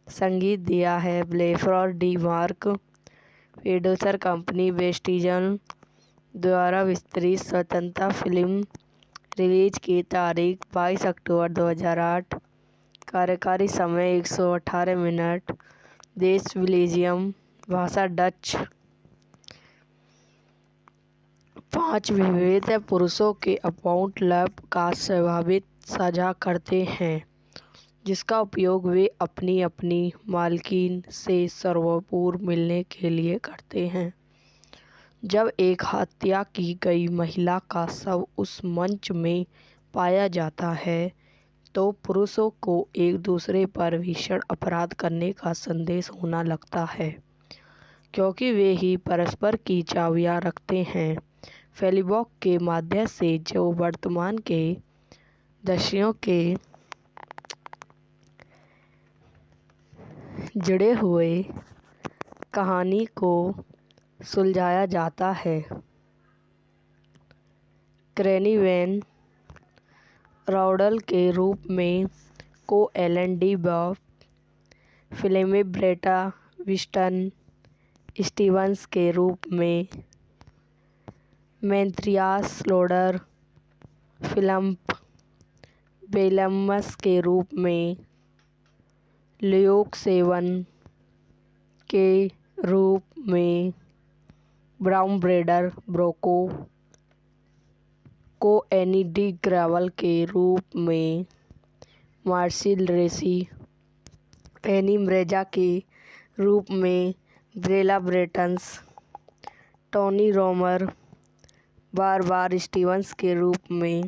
संगीत दिया है ब्लेफर डी मार्क, प्रोड्यूसर कंपनी वेस्टिजन द्वारा विस्तृत, स्वतंत्रता फिल्म, रिलीज की तारीख 22 अक्टूबर 2008, कार्यकारी समय 118 मिनट, देश बेल्जियम, भाषा डच। 5 विविध पुरुषों के अकाउंट लैब का स्वाभाविक साझा करते हैं, जिसका उपयोग वे अपनी अपनी मालकिन से सर्वपूर्व मिलने के लिए करते हैं। जब एक हत्या की गई महिला का शव उस मंच में पाया जाता है, तो पुरुषों को एक दूसरे पर भीषण अपराध करने का संदेश होना लगता है, क्योंकि वे ही परस्पर की चाबियां रखते हैं। फेलिबॉक के माध्यम से जो वर्तमान के दस्युओं के जुड़े हुए कहानी को सुलझाया जाता है। क्रेनिवेन राउडल के रूप में को एलन डी बॉब, फिल्मी ब्रेटा विस्टन स्टीवंस के रूप में मैथियास लोडर, फिल्म बेलमस के रूप में ल्यूक सेवन के रूप में ब्राउन ब्रेडर ब्रोको, को एनी डी ग्रेवल के रूप में मार्सिल रेसी, एनी म्रेजा के रूप में ब्रेला ब्रेटन्स, टोनी रोमर, बारबार स्टीवंस के रूप में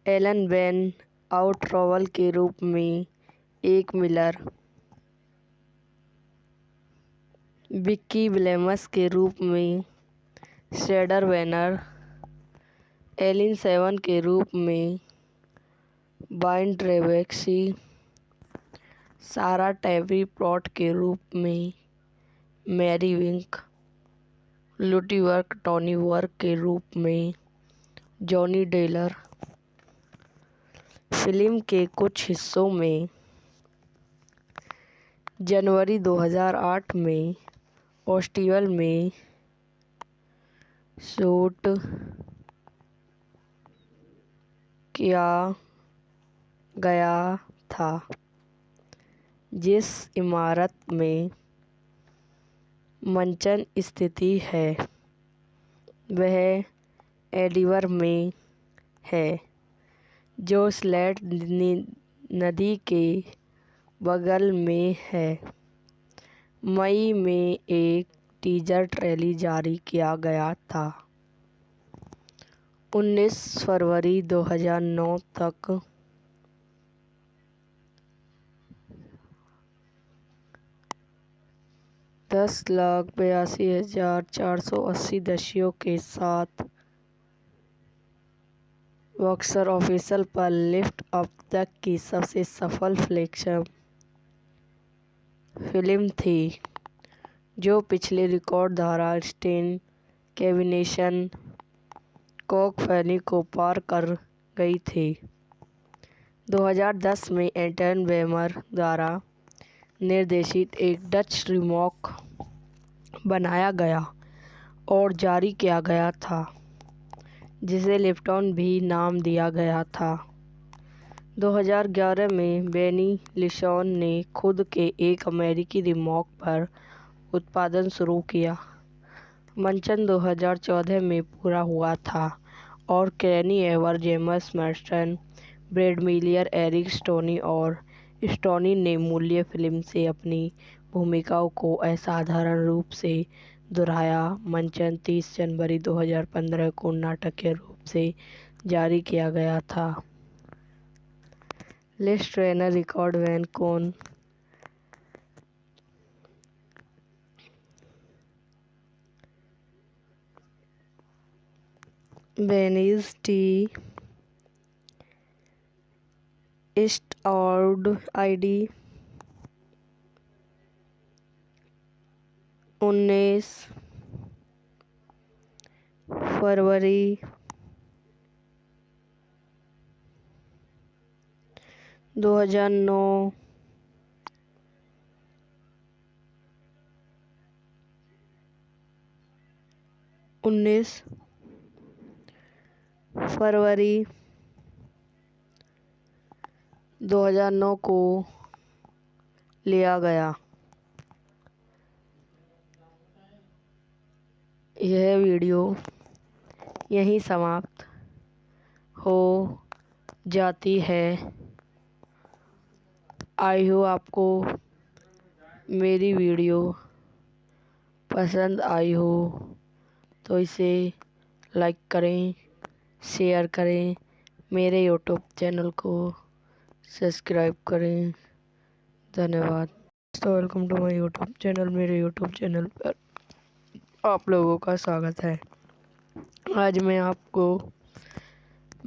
एलन वेन आउट्रॉवल के रूप में एक मिलर, विक्की विलेमस के रूप में शेडर वेनर, एलिन सेवन के रूप में बाइन ट्रेवेक्सी, सारा टैबरी प्लॉट के रूप में मैरी विंक, लूटी वर्क टॉनी वर्क के रूप में जॉनी डेलर। फिल्म के कुछ हिस्सों में जनवरी 2008 में ऑस्टिवल में शूट किया गया था, जिस इमारत में मंचन स्थिति है वह एडिवर में है, जो स्लेट नदी के बगल में है। मई में एक टीजर ट्रेलर जारी किया गया था। 19 फरवरी 2009 तक $10,82,480 दस्युओं के साथ बॉक्स ऑफिस पर लिफ्ट अब तक की सबसे सफल फिल्म थी, जो पिछले रिकॉर्ड धारा स्टेन केविनेशन कॉकफैनी को पार कर गई थी। 2010 में एंटन वेमर द्वारा निर्देशित एक डच रीमेक बनाया गया और जारी किया गया था, जिसे लिफ्टन भी नाम दिया गया था। 2011 में बेनी लिशॉन ने खुद के एक अमेरिकी रीमेक पर उत्पादन शुरू किया। मंचन 2014 में पूरा हुआ था और Kenny Ever, James Merton, Brad Miller, Eric Stoney और स्टोनी ने मूल्य फिल्म से अपनी भूमिकाओं को असाधारण रूप से दोहराया। मंचन 30 जनवरी 2015 को नाटक के रूप से जारी किया गया था। लेट्स ट्रेनर रिकॉर्ड वैन कौन बेनीज टी ईस्टआउट आईडी 19 फरवरी 2009 19 फरवरी 2009 को लिया गया। यह वीडियो यहीं समाप्त हो जाती है। आई होप आपको मेरी वीडियो पसंद आई हो तो इसे लाइक करें, शेयर करें, मेरे यूट्यूब चैनल को सब्सक्राइब करें। धन्यवाद। तो welcome to my YouTube channel. मेरे यूट्यूब चैनल पर आप लोगों का स्वागत है। आज मैं आपको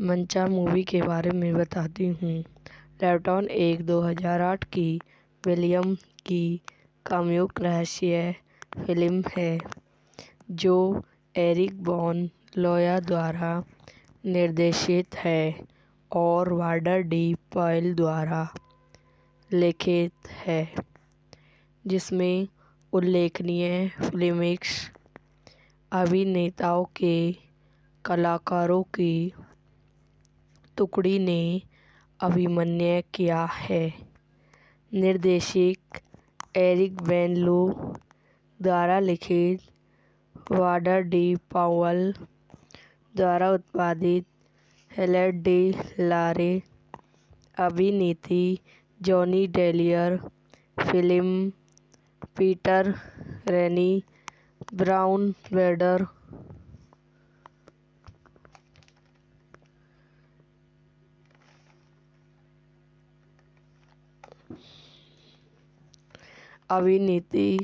मंचा मूवी के बारे में बताती हूँ। लैपटॉन एक 2008 की विलियम की कामुक रहस्य फिल्म है जो एरिक वॉन लोया द्वारा निर्देशित है और वाल्टर डी पॉयल द्वारा लिखित है, जिसमें उल्लेखनीय फिल्मीक्स अभिनेताओं के कलाकारों की टुकड़ी ने अभिनय किया है। निर्देशक एरिक वैन लो द्वारा लिखित, वाल्टर डी पॉयल द्वारा उत्पादित, हेलेन डी लारे अभिनीति, जॉनी डेलियर फिल्म, पीटर रेनी, ब्राउन ब्रेडर अभिनीति,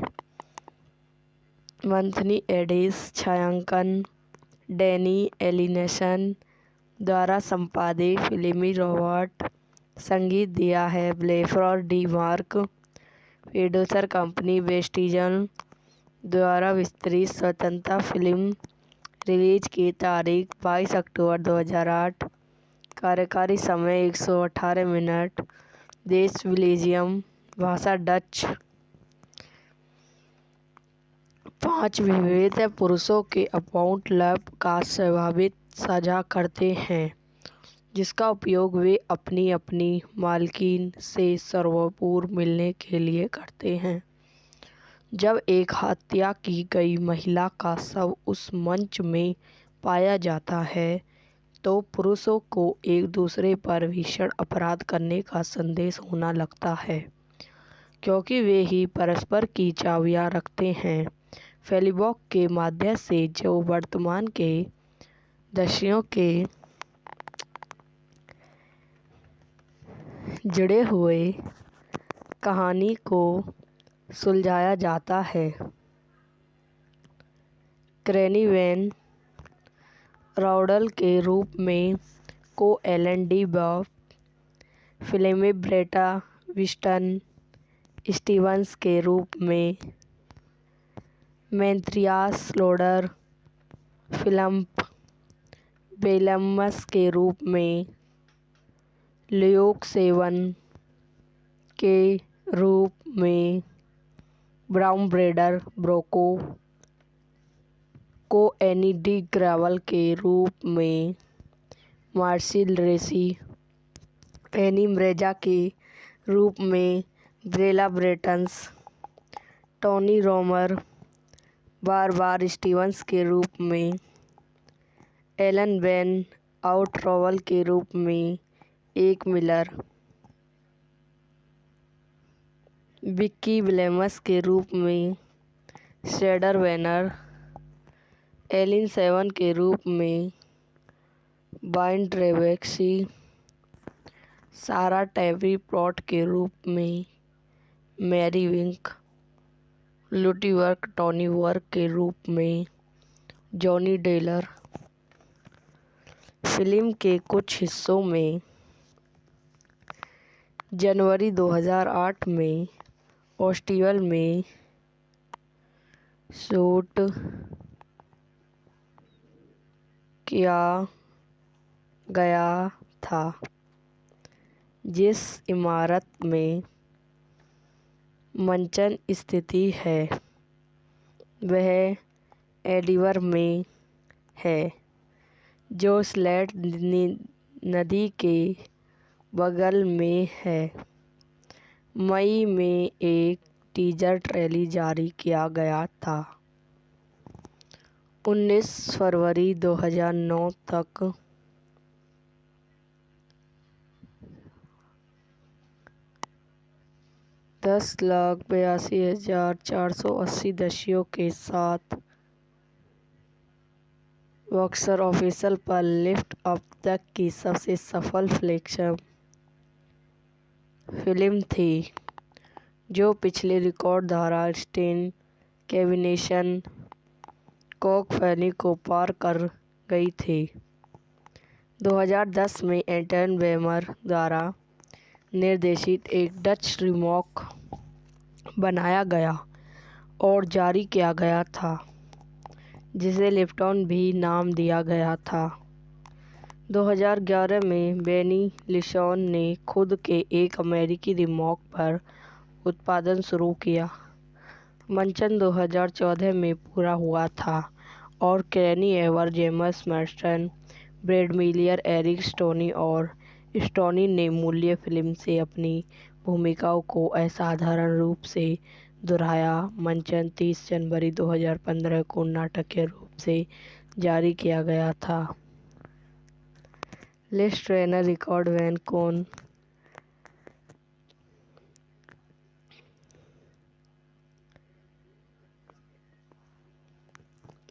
मंथनी एडिस छायांकन, डैनी एलिनेशन द्वारा संपादित फिल्मी रोबोट संगीत दिया है ब्लेफर डी मार्क। प्रोड्यूसर कंपनी वेस्टिजन द्वारा विस्तृत स्वतंत्रता फिल्म रिलीज की तारीख 22 अक्टूबर 2008। कार्यकारी समय 118 मिनट। देश बेल्जियम। भाषा डच। 5 विविध पुरुषों के अकाउंट लैब का स्वाभाविक साझा करते हैं, जिसका उपयोग वे अपनी अपनी मालकिन से सर्वपूर्व मिलने के लिए करते हैं। जब एक हत्या की गई महिला का शव उस मंच में पाया जाता है तो पुरुषों को एक दूसरे पर भीषण अपराध करने का संदेश होना लगता है, क्योंकि वे ही परस्पर की चाबियां रखते हैं। फेलिबॉक के माध्यम से जो वर्तमान के दस्युओं के जुड़े हुए कहानी को सुलझाया जाता है। क्रेनी वैन राउडल के रूप में को एलन डी बॉब, फिल्मी ब्रेटा विस्टन स्टीवंस के रूप में मैथियास लोडर, फिलिप बेलमस के रूप में ल्यूक सेवन के रूप में ब्राउन ब्रेडर ब्रोको को एनी डी ग्रेवल के रूप में मार्सिल रेसी, एनी म्रेजा के रूप में ब्रेला ब्रेटन्स, टोनी रोमर बारबार स्टीवंस के रूप में, एलन वैन आउट्रॉवल के रूप में एक मिलर, विक्की विलियम्स के रूप में शेडर वेनर, एलिन सेवन के रूप में बाइन ट्रेवेक्सी, सारा टेरी प्लॉट के रूप में मैरी विंक, लुटिवर्क टोनी वर्क के रूप में जॉनी डेलर। फिल्म के कुछ हिस्सों में जनवरी 2008 में ऑस्टियल में शूट किया गया था। जिस इमारत में मंचन स्थिति है वह एडिवर में है, जो स्लेट नदी के बगल में है। मई में एक टीजर ट्रेलर जारी किया गया था। 19 फरवरी 2009 तक $10,82,480 दर्शकों के साथ बॉक्स ऑफिस पर लिफ्ट अब तक की सबसे सफल फ्लैगशिप फिल्म थी, जो पिछले रिकॉर्ड धारा स्टेन केविनेशन कॉकफेनी को पार कर गई थी। 2010 में एंटन वेमर द्वारा निर्देशित एक डच रीमेक बनाया गया और जारी किया गया था, जिसे लिफ्टन भी नाम दिया गया था। 2011 में बेनी लिशॉन ने खुद के एक अमेरिकी रीमेक पर उत्पादन शुरू किया। मंचन 2014 में पूरा हुआ था और Kenny Ever, James Maston, Brad Miller, Eric Stoney और स्टोनी ने मूल फिल्म से अपनी भूमिकाओं को असाधारण रूप से दोहराया। मंचन 30 जनवरी 2015 को नाटकीय रूप से जारी किया गया था। लेस ट्रेनर रिकॉर्ड वैन कौन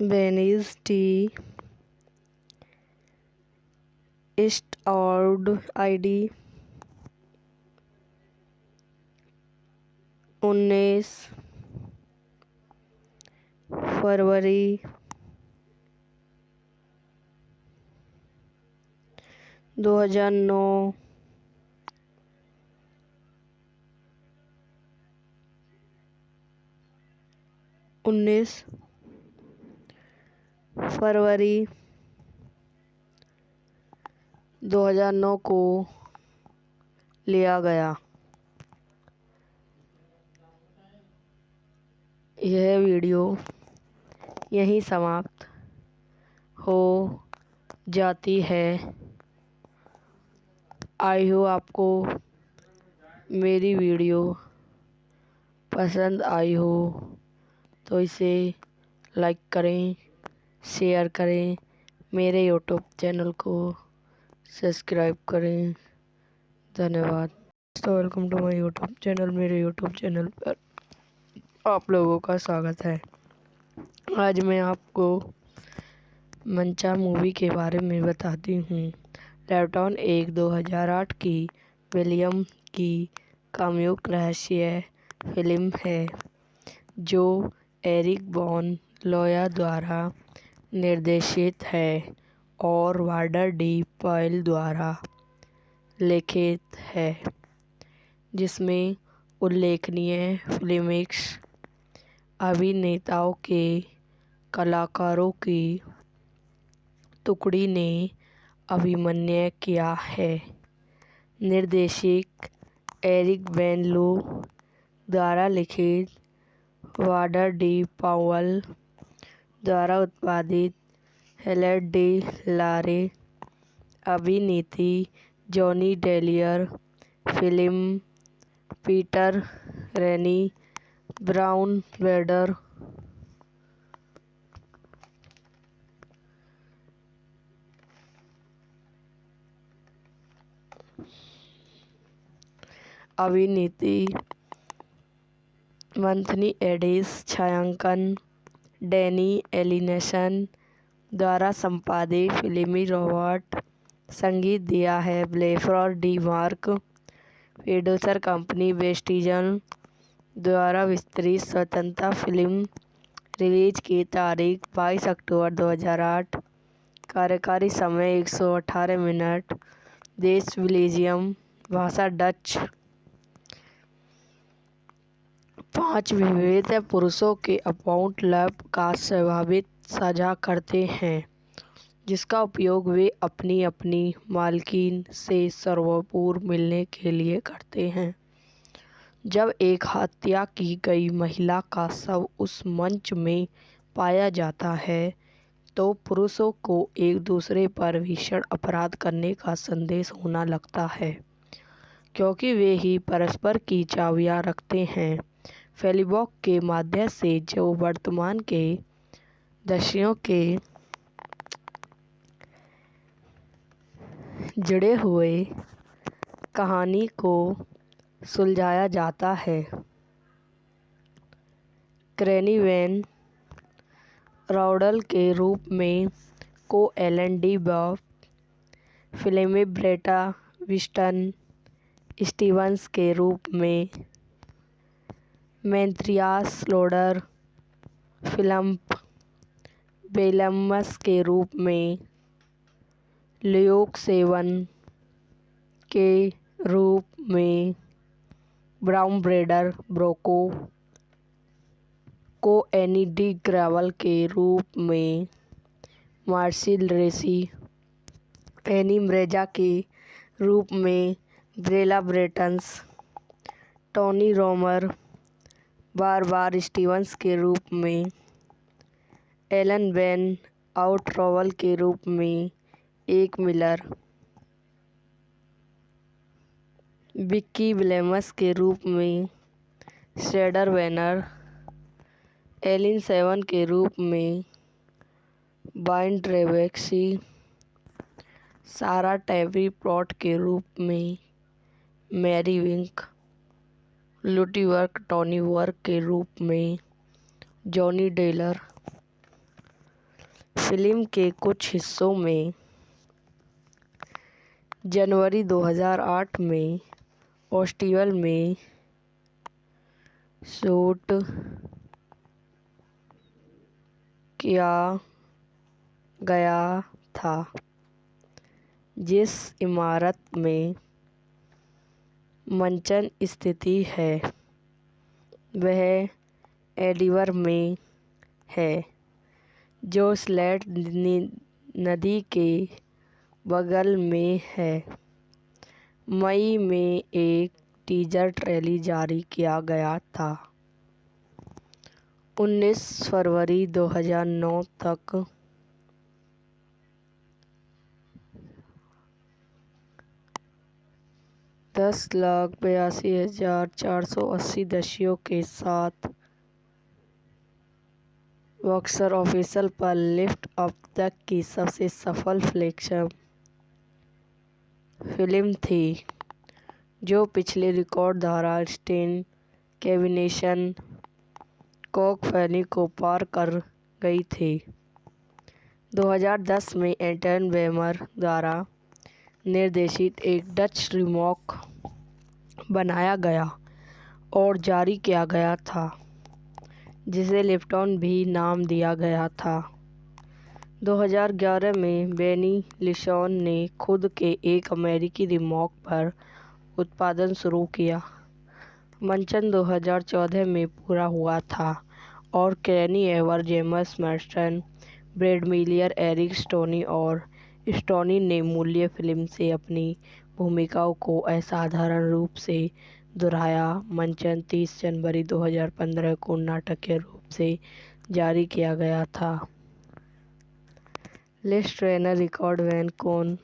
बेनीज टी ईस्टवुड आईडी 19 फरवरी 2009 19 फरवरी 2009 को लिया गया। यह वीडियो यहीं समाप्त हो जाती है। आई होप आपको मेरी वीडियो पसंद आई हो तो इसे लाइक करें, शेयर करें, मेरे यूट्यूब चैनल को सब्सक्राइब करें। धन्यवाद। तो welcome to my YouTube channel. मेरे यूट्यूब चैनल पर आप लोगों का स्वागत है। आज मैं आपको मंचा मूवी के बारे में बताती हूँ। लिफ्टन एक 2008 की विलियम की कामुक रहस्य फिल्म है, जो एरिक वॉन लोया द्वारा निर्देशित है और वाल्टर डी पॉयल द्वारा लिखित है, जिसमें उल्लेखनीय फिल्मीक्स अभिनेताओं के कलाकारों की टुकड़ी ने अभिनय किया है। निर्देशक एरिक वैन लो द्वारा लिखित, वाल्टर डी पॉयल द्वारा उत्पादित, हेलेन डी लारे अभिनेत्री, जॉनी डेलियर फिल्म, पीटर रेनी, ब्राउन वेडर अभिनेत्री, मंथनी एडिस छायांकन डैनी एलिनेशन द्वारा संपादित फिल्मी रोबोट संगीत दिया है ब्लेफर डी मार्क प्रोड्यूसर कंपनी वेस्टिजन द्वारा विस्तृत स्वतंत्रता फिल्म रिलीज की तारीख 22 अक्टूबर 2008 कार्यकारी समय 118 मिनट देश बेल्जियम भाषा डच 5 विविध पुरुषों के अकाउंट लैब का स्वाभाविक साझा करते हैं जिसका उपयोग वे अपनी अपनी मालकिन से सर्वपूर्व मिलने के लिए करते हैं। जब एक हत्या की गई महिला का शव उस मंच में पाया जाता है तो पुरुषों को एक दूसरे पर भीषण अपराध करने का संदेश होना लगता है क्योंकि वे ही परस्पर की चाबियां रखते हैं। फेलिबॉक के माध्यम से जो वर्तमान के दस्युओं के जुड़े हुए कहानी को सुलझाया जाता है। क्रेनिवेन राउडल के रूप में को एलन डी बॉब फिल्मी ब्रेटा विस्टन स्टीवंस के रूप में मैथियास लोडर फिल्म बेलमस के रूप में ल्यूक सेवन के रूप में ब्राउन ब्रेडर ब्रोको को एनी डी ग्रेवल के रूप में मार्सिल रेसी एनी म्रेजा के रूप में ब्रेला ब्रेटन्स टोनी रोमर बार स्टीवंस के रूप में एलन वेन आउटरॉवल के रूप में एक मिलर विक्की विलेमस के रूप में शेडर वेनर एलिन सेवन के रूप में बाइन ट्रेवेक्सी सारा टैबरी प्लॉट के रूप में मैरी विंक लूटी वर्क टॉनी वर्क के रूप में जॉनी डेलर। फिल्म के कुछ हिस्सों में जनवरी 2008 में ऑस्टियल में शूट किया गया था। जिस इमारत में मंचन स्थिति है वह एडिवर में है जो स्लेट नदी के बगल में है। मई में एक टीजर ट्रेलर जारी किया गया था। 19 फरवरी 2009 तक $10,82,480 दस्युओं के साथ बॉक्स ऑफिस पर लिफ्ट अब तक की सबसे सफल फ्लैगशिप फिल्म थी जो पिछले रिकॉर्ड धारा स्टेन कैबिनेशन कॉकफैनी को पार कर गई थी। 2010 में एंटन वेमर द्वारा निर्देशित एक डच रीमेक बनाया गया और जारी किया गया था जिसे लिफ्टन भी नाम दिया गया था। 2011 में बेनी लिशॉन ने खुद के एक अमेरिकी रीमेक पर उत्पादन शुरू किया। मंचन 2014 में पूरा हुआ था और Kenny Ever James Maston Brad Miller Eric Stoney और स्टोनी ने मूल्य फिल्म से अपनी भूमिकाओं को असाधारण रूप से दोहराया। मंचन 30 जनवरी 2015 को नाटकीय रूप से जारी किया गया था। लिस्ट ट्रेनर रिकॉर्ड वैन कौन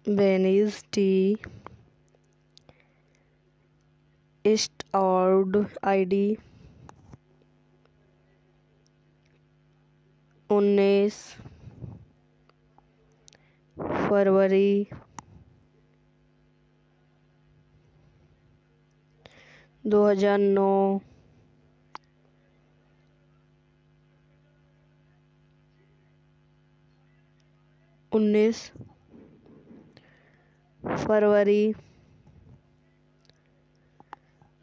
Venice T east out ID 19 फरवरी फरवरी 2009, 19 फरवरी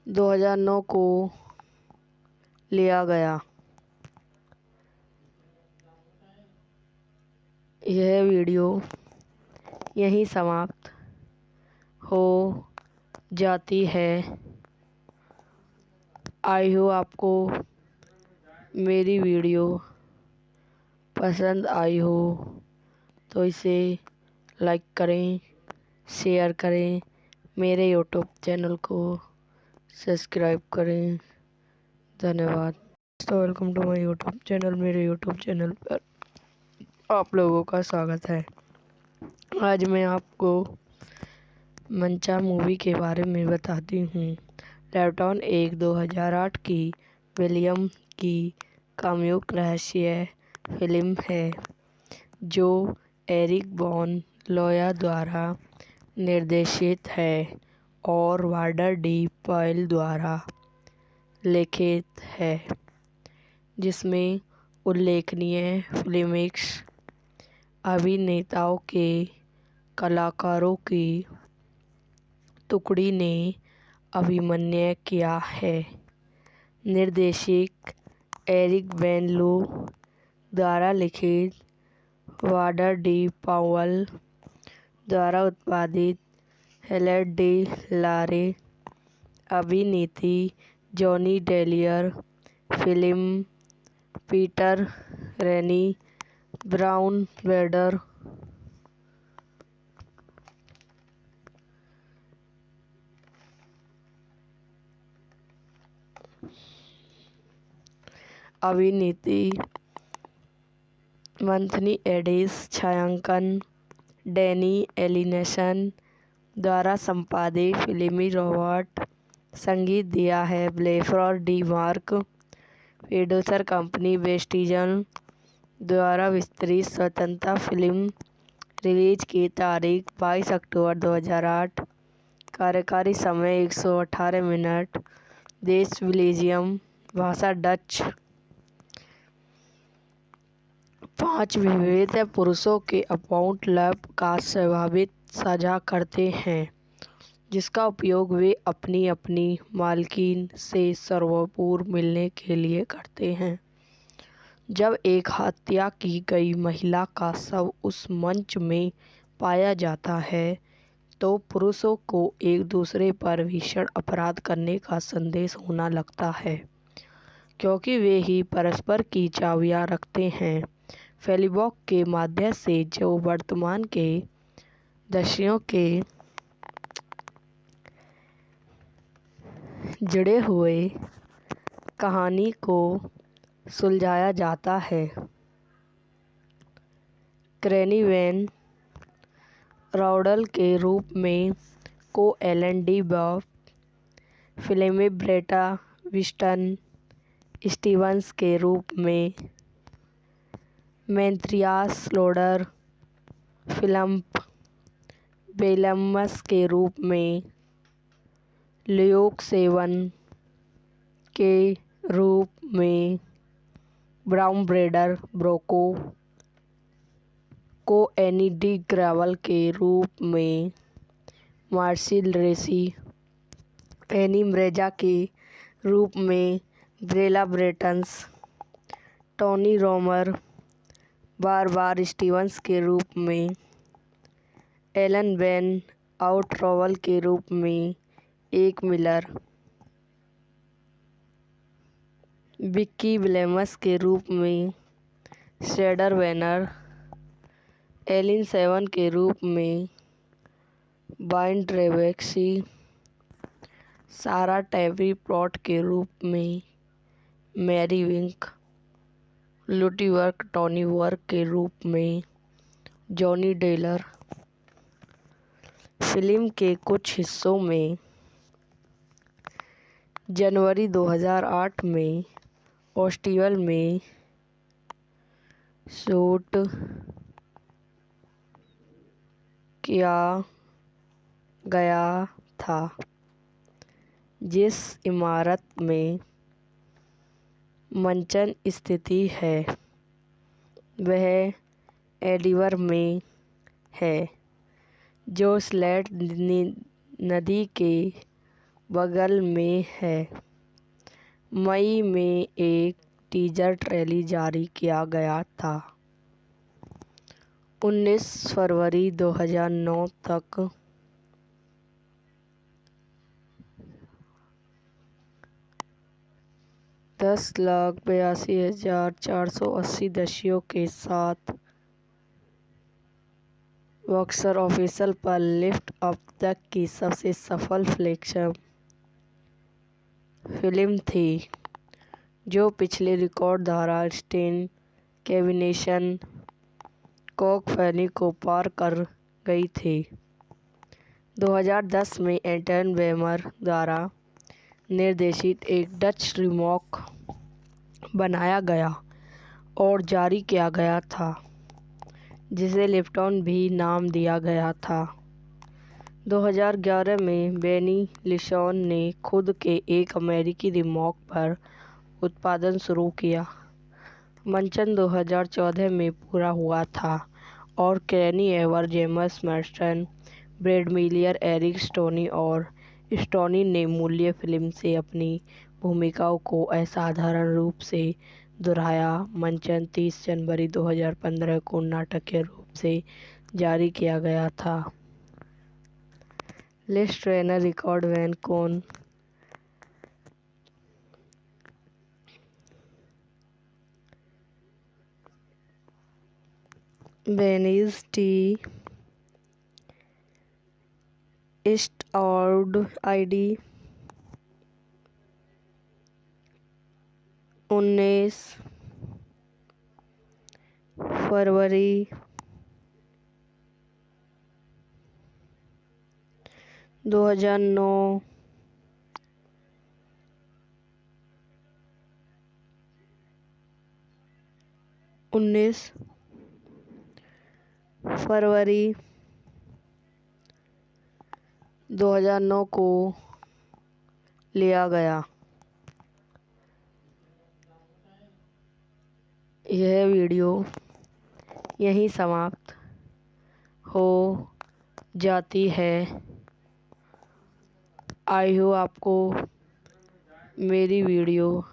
2009 को लिया गया। यह वीडियो यहीं समाप्त हो जाती है। आई होप आपको मेरी वीडियो पसंद आई हो तो इसे लाइक करें, शेयर करें, मेरे यूट्यूब चैनल को सब्सक्राइब करें। धन्यवाद। तो welcome to my YouTube channel. मेरे यूट्यूब चैनल पर आप लोगों का स्वागत है। आज मैं आपको मंचा मूवी के बारे में बताती हूँ। लैपटॉन एक 2008 की विलियम की कामुक रहस्य फिल्म है जो एरिक वॉन लोया द्वारा निर्देशित है और वाल्टर डी पॉयल द्वारा लिखित है, जिसमें उल्लेखनीय फिल्मीक्स अभिनेताओं के कलाकारों की टुकड़ी ने अभिनय किया है। निर्देशक एरिक वैन लो द्वारा लिखित, वाल्टर डी पॉयल द्वारा उत्पादित, हेलेन डी लारे अभिनेत्री, जॉनी डेलियर फिल्म, पीटर रेनी, ब्राउन ब्रेडर अभिनेत्री, मंथनी एडिस छायांकन, डैनी एलिनेशन द्वारा संपादित फिल्मी रोबोट संगीत दिया है। ब्लेफर डी मार्क प्रोड्यूसर कंपनी वेस्टिजन द्वारा विस्तृत स्वतंत्रता फिल्म रिलीज की तारीख 22 अक्टूबर 2008। कार्यकारी समय 118 मिनट। देश बेल्जियम। भाषा डच। 5 विविध पुरुषों के अकाउंट लैब का स्वाभाविक साझा करते हैं, जिसका उपयोग वे अपनी अपनी मालकिन से सर्वपूर्व मिलने के लिए करते हैं। जब एक हत्या की गई महिला का शव उस मंच में पाया जाता है तो पुरुषों को एक दूसरे पर भीषण अपराध करने का संदेश होना लगता है, क्योंकि वे ही परस्पर की चाबियां रखते हैं। फेलिबॉक के माध्यम से जो वर्तमान के दस्युओं के जुड़े हुए कहानी को सुलझाया जाता है। क्रेनिवेन रॉडल के रूप में को एलन डी बॉब, फिल्म ब्रेटा विस्टन स्टीवंस के रूप में मैथियास लोडर, फिल्म बेलमस के रूप में ल्यूक सेवन के रूप में ब्राउन ब्रेडर ब्रोको, को एनी डी ग्रेवल के रूप में मार्सिल रेसी, एनी म्रेजा के रूप में ब्रेला ब्रेटन्स, टोनी रोमर, बारबार स्टीवंस के रूप में एलन वेन आउट्रॉवल के रूप में एक मिलर, विक्की विलेमस के रूप में शेडर वेनर, एलिन सेवन के रूप में बाइन ट्रेवेक्सी, सारा टैबरी प्लॉट के रूप में मैरी विंक, लूटी वर्क टोनी वर्क के रूप में जॉनी डेलर। फिल्म के कुछ हिस्सों में जनवरी 2008 में ऑस्टिवल में शूट किया गया था। जिस इमारत में मंचन स्थित है वह एडिवर में है, जो स्लेट नदी के बगल में है। मई में एक टीजर ट्रेलर जारी किया गया था। 19 फरवरी 2009 तक $10,82,480 दर्शकों के साथ बॉक्स ऑफिस पर लिफ्ट अब तक की सबसे सफल फ्लैगशिप फिल्म थी, जो पिछले रिकॉर्ड धारा स्टेन केविनेशन कॉकफेनी को पार कर गई थी। 2010 में एंटन वेमर द्वारा निर्देशित एक डच रीमेक बनाया गया और जारी किया गया था, जिसे लिफ्टन भी नाम दिया गया था। 2011 में बेनी लिशॉन ने खुद के एक अमेरिकी रीमेक पर उत्पादन शुरू किया। मंचन 2014 में पूरा हुआ था और Kenny Ever, James Merton, Brad Miller, Eric Stoney और स्टोनी ने मूल फिल्म से अपनी भूमिकाओं को असाधारण रूप से दोहराया। मंचन 30 जनवरी 2015 को नाटक के रूप से जारी किया गया था। लेट्स ट्रेनर रिकॉर्ड वैन कौन बेनीज टी ईस्टवुड आईडी 19 फरवरी 2009 19 फरवरी 2009 को लिया गया। यह वीडियो यहीं समाप्त हो जाती है। आई होप आपको मेरी वीडियो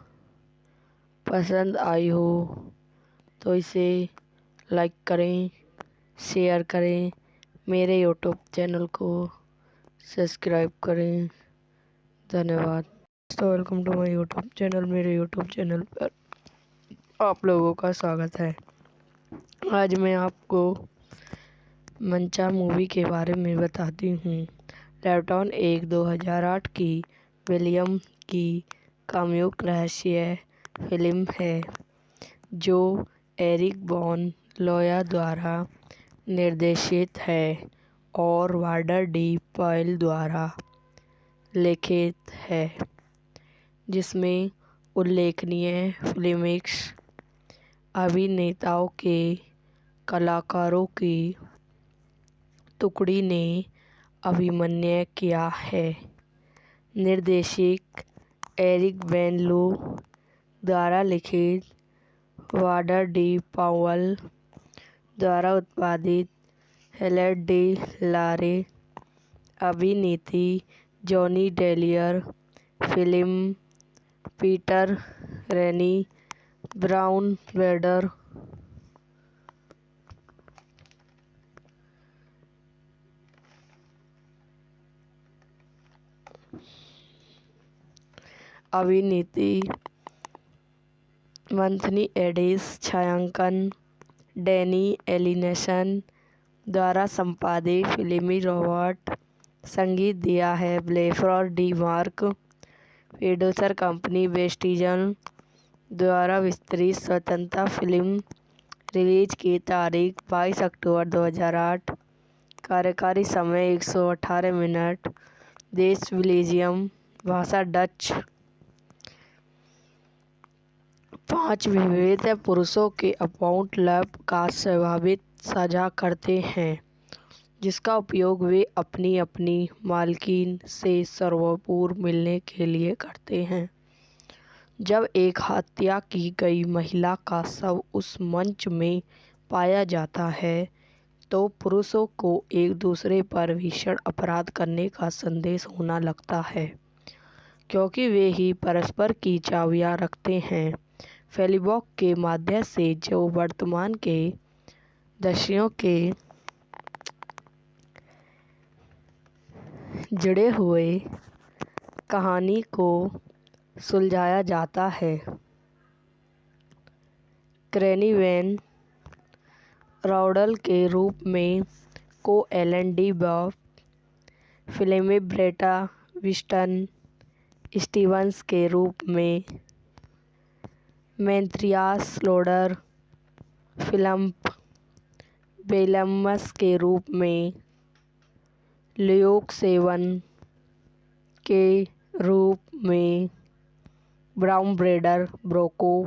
पसंद आई हो तो इसे लाइक करें, शेयर करें, मेरे यूट्यूब चैनल को सब्सक्राइब करें। धन्यवाद। तो welcome to my YouTube channel. मेरे यूट्यूब चैनल पर आप लोगों का स्वागत है। आज मैं आपको मंचा मूवी के बारे में बताती हूँ। लिफ्टन एक 2008 की विलियम की कामुक रहस्य फिल्म है, जो एरिक वॉन लोया द्वारा निर्देशित है और वाल्टर डी पॉयल द्वारा लिखित है, जिसमें उल्लेखनीय फिल्मीक्स अभिनेताओं के कलाकारों की टुकड़ी ने अभिनय किया है। निर्देशक एरिक वैन लो द्वारा लिखित, वाल्टर डी पॉयल द्वारा उत्पादित, हेलेन डी लारे अभिनीति, जॉनी डेलियर फिल्म, पीटर रेनी, ब्राउन वेडर अभिनीति, मंथनी एडिस छायांकन, डैनी एलिनेशन द्वारा संपादित फिल्मी रॉबर्ट संगीत दिया है ब्लेफर डी मार्क, प्रोड्यूसर कंपनी वेस्टिजन द्वारा विस्तृत स्वतंत्रता फिल्म, रिलीज की तारीख 22 अक्टूबर 2008, कार्यकारी समय 118 मिनट, देश बेल्जियम, भाषा डच। 5 विविध पुरुषों के अकाउंट लैब का स्वाभाविक साझा करते हैं, जिसका उपयोग वे अपनी अपनी मालकिन से सर्वपूर्व मिलने के लिए करते हैं। जब एक हत्या की गई महिला का शव उस मंच में पाया जाता है तो पुरुषों को एक दूसरे पर भीषण अपराध करने का संदेश होना लगता है, क्योंकि वे ही परस्पर की चाबियां रखते हैं। फेलिबॉक के माध्यम से जो वर्तमान के दस्युओं के जुड़े हुए कहानी को सुलझाया जाता है। क्रेनिवेन रॉडल के रूप में को एलन डी बॉब, फिल्मी ब्रेटा विस्टन स्टीवंस के रूप में मैथियास लोडर, फिलिप बेलमस के रूप में ल्यूक सेवन के रूप में ब्राउन ब्रेडर ब्रोको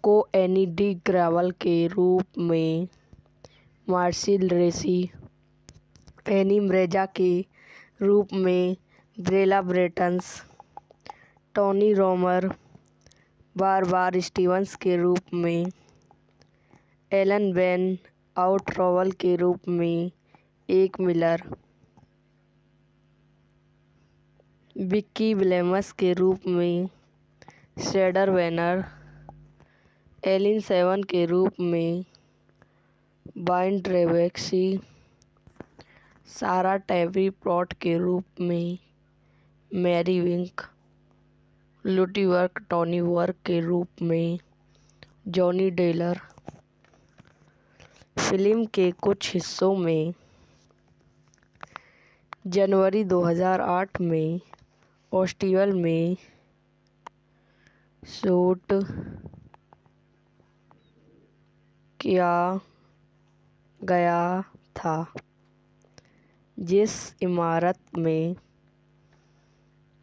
को एनी डी ग्रेवल के रूप में मार्सिल रेसी, एनी म्रेजा के रूप में ब्रेला ब्रेटन्स, टोनी रोमर, बारबार स्टीवंस के रूप में एलन वेन आउट्रॉवल के रूप में एक मिलर, विक्की विलेमस के रूप में शेडर वेनर, एलिन सेवन के रूप में बाइन ट्रेवेक्सी, सारा टैबरी प्लॉट के रूप में मैरी विंक, लूटी वर्क टोनी वर्क के रूप में जॉनी डेलर। फिल्म के कुछ हिस्सों में जनवरी 2008 में ऑस्टियल में शूट किया गया था, जिस इमारत में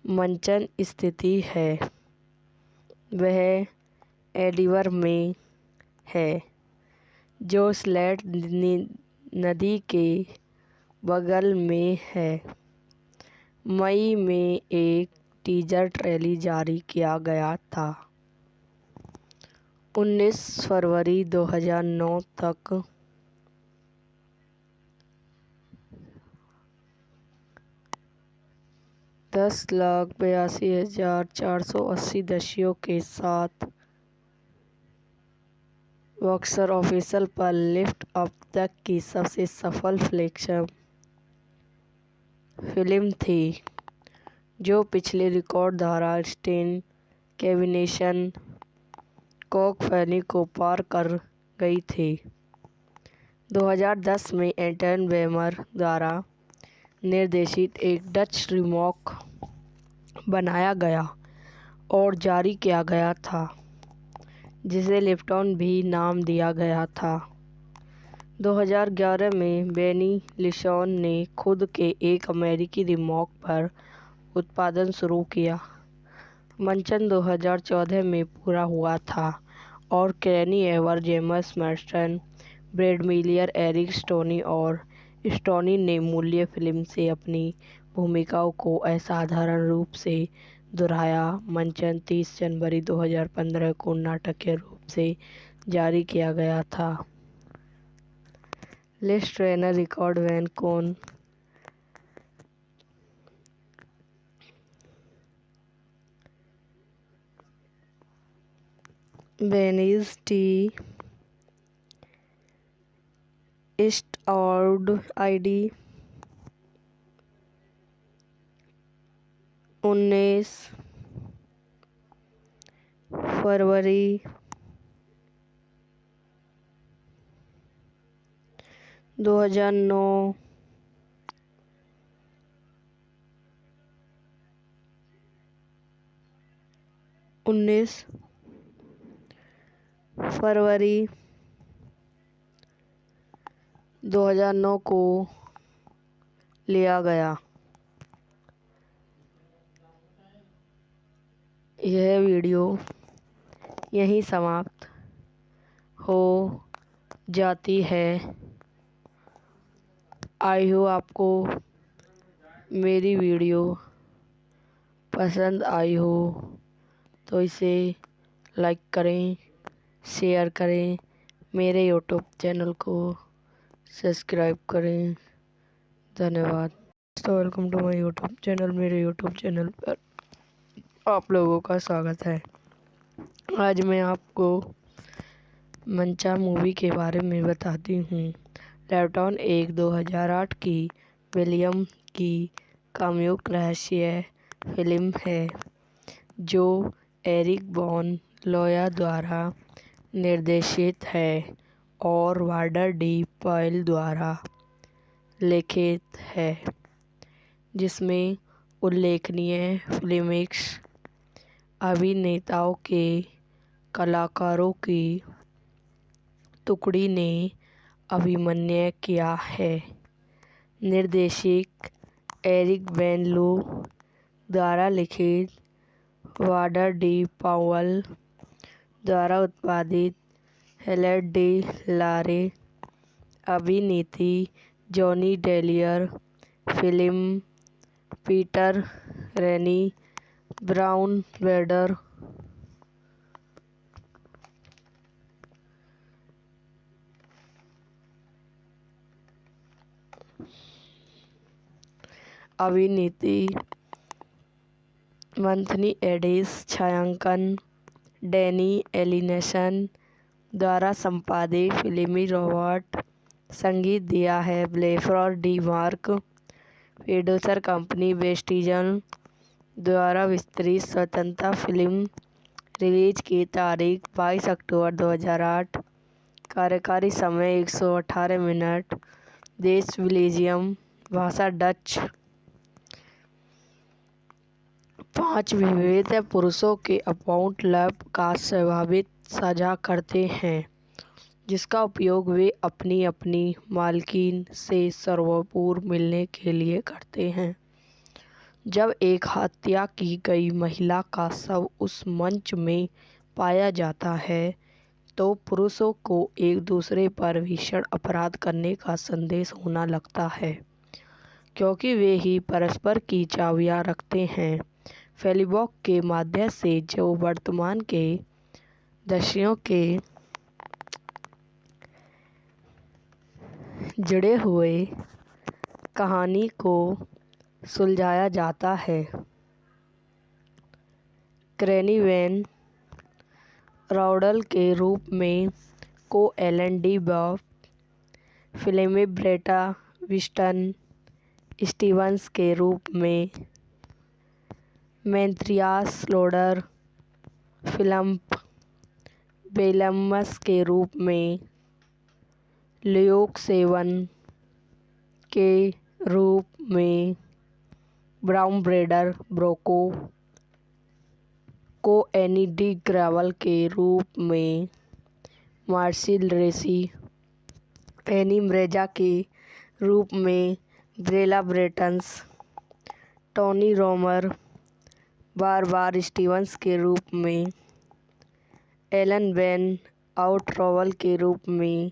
मंचन स्थिति है वह एडिवर में है, जो स्लेट नदी के बगल में है। मई में एक टीजर ट्रेलर जारी किया गया था। 19 फरवरी 2009 तक $10,82,480 दर्शकों के साथ बॉक्स ऑफिस पर लिफ्ट अब तक की सबसे सफल फ्लैगशिप फिल्म थी, जो पिछले रिकॉर्ड धारा स्टेन केविनेशन कॉकफेनी को पार कर गई थी। 2010 में एंटन वेमर द्वारा निर्देशित एक डच रीमेक बनाया गया और जारी किया गया था, जिसे लिफ्टन भी नाम दिया गया था। 2011 में बेनी लिशॉन ने खुद के एक अमेरिकी रीमेक पर उत्पादन शुरू किया। मंचन 2014 में पूरा हुआ था और Kenny Ever, James Merton, Brad Miller, Eric Stoney और स्टोनी ने मूल फिल्म से अपनी भूमिकाओं को असाधारण रूप से दोहराया। मंचन 30 जनवरी 2015 को नाटकीय रूप से जारी किया गया था। लिस्ट ट्रेनर रिकॉर्ड वैन कौन बेनीज टी ईस्टवुड आईडी 19 फरवरी 2009 19 फरवरी 2009 को लिया गया। यह वीडियो यहीं समाप्त हो जाती है। आई हो आपको मेरी वीडियो पसंद आई हो तो इसे लाइक करें, शेयर करें, मेरे यूट्यूब चैनल को सब्सक्राइब करें। धन्यवाद। तो welcome to my YouTube channel. मेरे यूट्यूब चैनल पर आप लोगों का स्वागत है। आज मैं आपको मंचा मूवी के बारे में बताती हूँ। लैपटॉन एक 2008 की विलियम की कामुक रहस्य फिल्म है जो एरिक वॉन लोया द्वारा निर्देशित है और वार्डर डी पॉयल द्वारा लिखित है, जिसमें उल्लेखनीय फिल्मिक्स अभिनेताओं के कलाकारों की टुकड़ी ने अभिनय किया है। निर्देशक एरिक वैन लो द्वारा लिखित, वार्डर डी पाउल द्वारा उत्पादित, हेलेन डी लारे अभिनेत्री, जॉनी डेलियर फिल्म, पीटर रेनी, ब्राउन वेडर अभिनेत्री, मंथनी एडिस छायांकन, डैनी एलिनेशन द्वारा संपादित फिल्मी रोबोट संगीत दिया है ब्लेफर डी मार्क। प्रोड्यूसर कंपनी वेस्टिजन द्वारा विस्तृत स्वतंत्रता फिल्म रिलीज की तारीख 22 अक्टूबर 2008। कार्यकारी समय 118 मिनट। देश बेल्जियम, भाषा डच। 5 विविध पुरुषों के अकाउंट लैब का स्वाभाविक साझा करते हैं, जिसका उपयोग वे अपनी अपनी मालकिन से सर्वपूर्व मिलने के लिए करते हैं। जब एक हत्या की गई महिला का शव उस मंच में पाया जाता है तो पुरुषों को एक दूसरे पर भीषण अपराध करने का संदेश होना लगता है, क्योंकि वे ही परस्पर की चाबियां रखते हैं। फेलिबॉक के माध्यम से जो वर्तमान के दस्युओं के जुड़े हुए कहानी को सुलझाया जाता है। क्रेनिवेन राउडल के रूप में को एलन डी बॉब, फिल्मी ब्रेटा विस्टन स्टीवंस के रूप में मैथियास लोडर, फिल्म बेलमस के रूप में ल्यूक सेवन के रूप में ब्राउन ब्रेडर ब्रोको, को एनी डी ग्रेवल के रूप में मार्सिल रेसी, एनी म्रेजा के रूप में ब्रेला ब्रेटन्स, टोनी रोमर, बारबार स्टीवंस के रूप में एलन वैन आउट्रॉवल के रूप में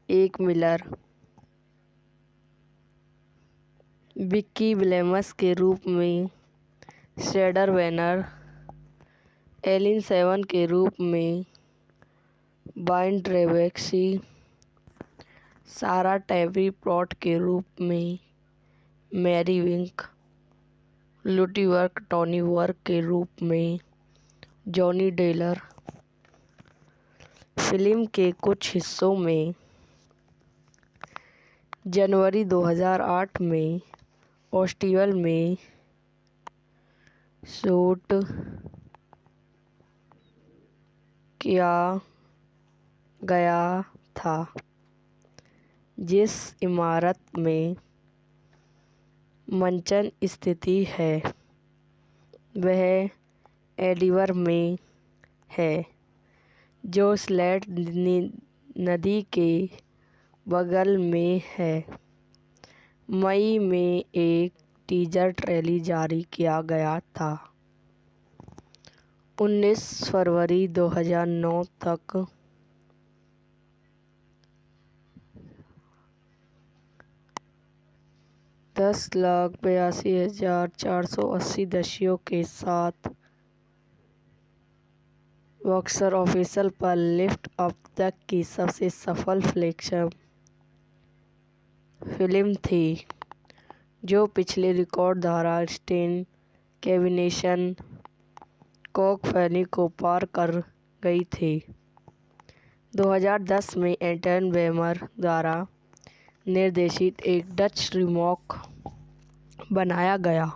एक मिलर, विक्की विलेमस के रूप में शेडर वैनर, एलिन सेवन के रूप में बाइन ट्रेवेक्सी, सारा टैबरी प्लॉट के रूप में मैरी विंक, लूटी वर्क टॉनी वर्क के रूप में जॉनी डेलर। फिल्म के कुछ हिस्सों में जनवरी 2008 में ऑस्टियल में शूट किया गया था। जिस इमारत में मंचन स्थिति है वह एडिवर में है, जो स्लेट नदी के बगल में है। मई में एक टीजर ट्रेलर जारी किया गया था। 19 फरवरी 2009 तक 10,82,480 दर्शकों के साथ बॉक्स ऑफिस पर लिफ्ट अब तक की सबसे सफल फ्लैगशिप फिल्म थी, जो पिछले रिकॉर्ड धारा स्टेन केविनेशन कॉकफेनी को पार कर गई थी। 2010 में एंटन वेमर द्वारा निर्देशित एक डच रीमेक बनाया गया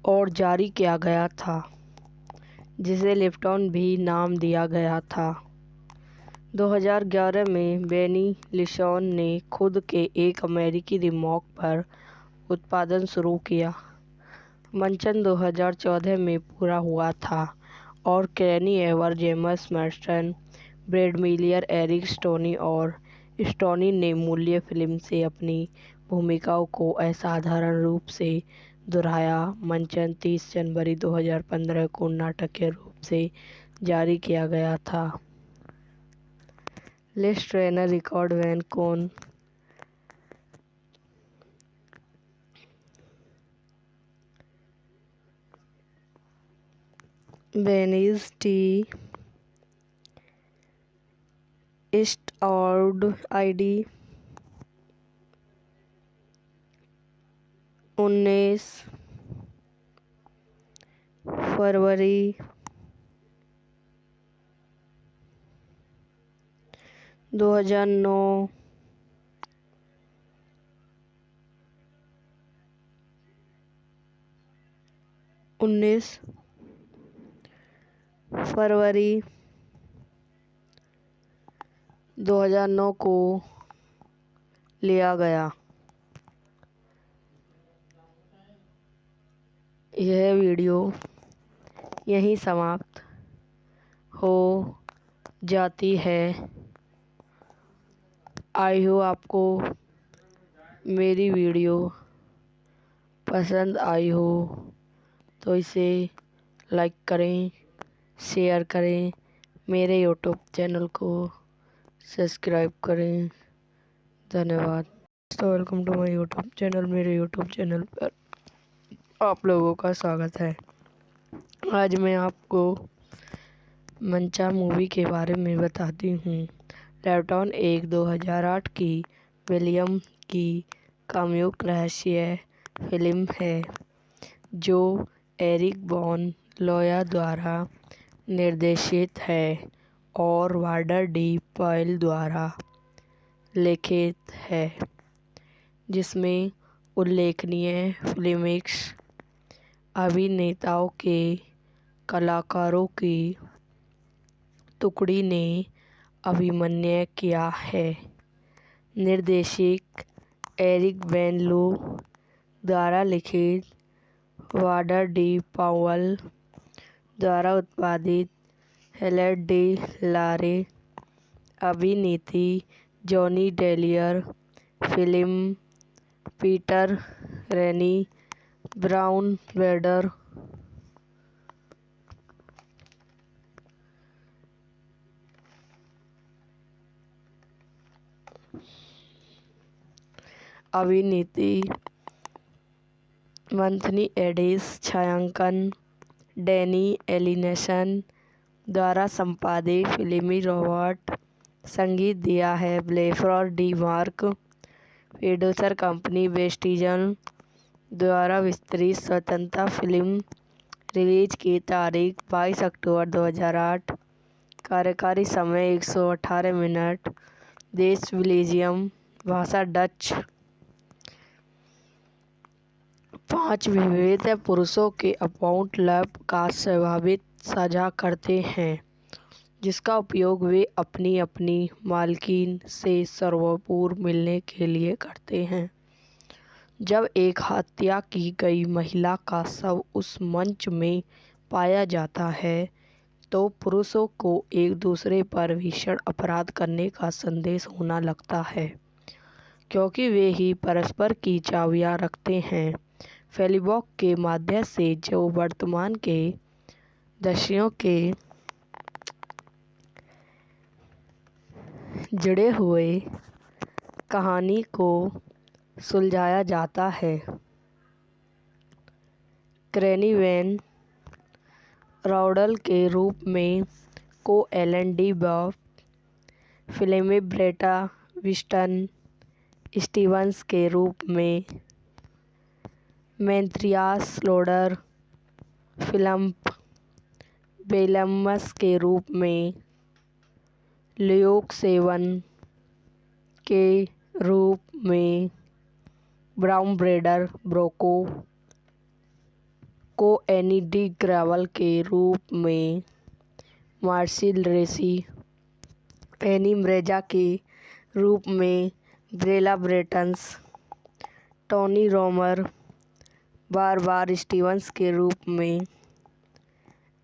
और जारी किया गया था, जिसे लिफ्टन भी नाम दिया गया था। 2011 में बेनी लिशॉन ने खुद के एक अमेरिकी रीमेक पर उत्पादन शुरू किया। मंचन 2014 में पूरा हुआ था और Kenny Ever, James Maston, Brad Miller, Eric Stoney और स्टोनी ने मूल फिल्म से अपनी भूमिकाओं को असाधारण रूप से दोहराया। मंचन 30 जनवरी 2015 को नाटकीय रूप से जारी किया गया था। लेट्स ट्रेनर रिकॉर्ड वैन कौन वेनिस टी ईस्टवुड आईडी 19 फरवरी 2009 19 फरवरी 2009 को लिया गया। यह वीडियो यहीं समाप्त हो जाती है। आई होप आपको मेरी वीडियो पसंद आई हो तो इसे लाइक करें, शेयर करें, मेरे यूट्यूब चैनल को सब्सक्राइब करें। धन्यवाद। तो welcome to my YouTube channel. मेरे यूट्यूब चैनल पर आप लोगों का स्वागत है। आज मैं आपको मंचा मूवी के बारे में बताती हूँ। लिफ्टन एक 2008 की विलियम की कॉमिक रहस्य फिल्म है, जो एरिक वॉन लोया द्वारा निर्देशित है और वॉल्टर डी पॉयल द्वारा लिखित है, जिसमें उल्लेखनीय फिल्मीक्स अभिनेताओं के कलाकारों की टुकड़ी ने अभिनय किया है। निर्देशक एरिक वैन लो द्वारा लिखित, वॉल्टर डी पॉयल द्वारा उत्पादित, हेलेन डी लारे अभिनेत्री, जॉनी डेलियर फिल्म, पीटर रेनी, ब्राउन वेडर अभिनेत्री, मंथनी एडिस छायांकन, डैनी एलिनेशन द्वारा संपादित फिल्मी रॉबर्ट संगीत दिया है। ब्लेफर डी मार्क प्रोड्यूसर कंपनी वेस्टिजन द्वारा विस्तृत स्वतंत्रता फिल्म रिलीज की तारीख 22 अक्टूबर 2008। कार्यकारी समय 118 मिनट। देश बेल्जियम। भाषा डच। 5 विविध पुरुषों के अकाउंट लैब का स्वाभाविक साझा करते हैं, जिसका उपयोग वे अपनी अपनी मालकिन से सर्वपूर्व मिलने के लिए करते हैं। जब एक हत्या की गई महिला का शव उस मंच में पाया जाता है, तो पुरुषों को एक दूसरे पर भीषण अपराध करने का संदेश होना लगता है, क्योंकि वे ही परस्पर की चाबियां रखते हैं। फेलिबॉक के माध्यम से, जो वर्तमान के दस्युओं के जुड़े हुए कहानी को सुलझाया जाता है। क्रेनी वैन राउडल के रूप में को एलन डी बॉब, फिल्मी ब्रेटा विस्टन स्टीवंस के रूप में मेंथ्रियास लोडर, फिलिप बेलमस के रूप में ल्यूक सेवन के रूप में ब्राउन ब्रेडर ब्रोको को एनी डी ग्रेवल के रूप में मार्सिल रेसी, एनी म्रेजा के रूप में ब्रेला ब्रेटन्स, टोनी रोमर, बारबार स्टीवंस के रूप में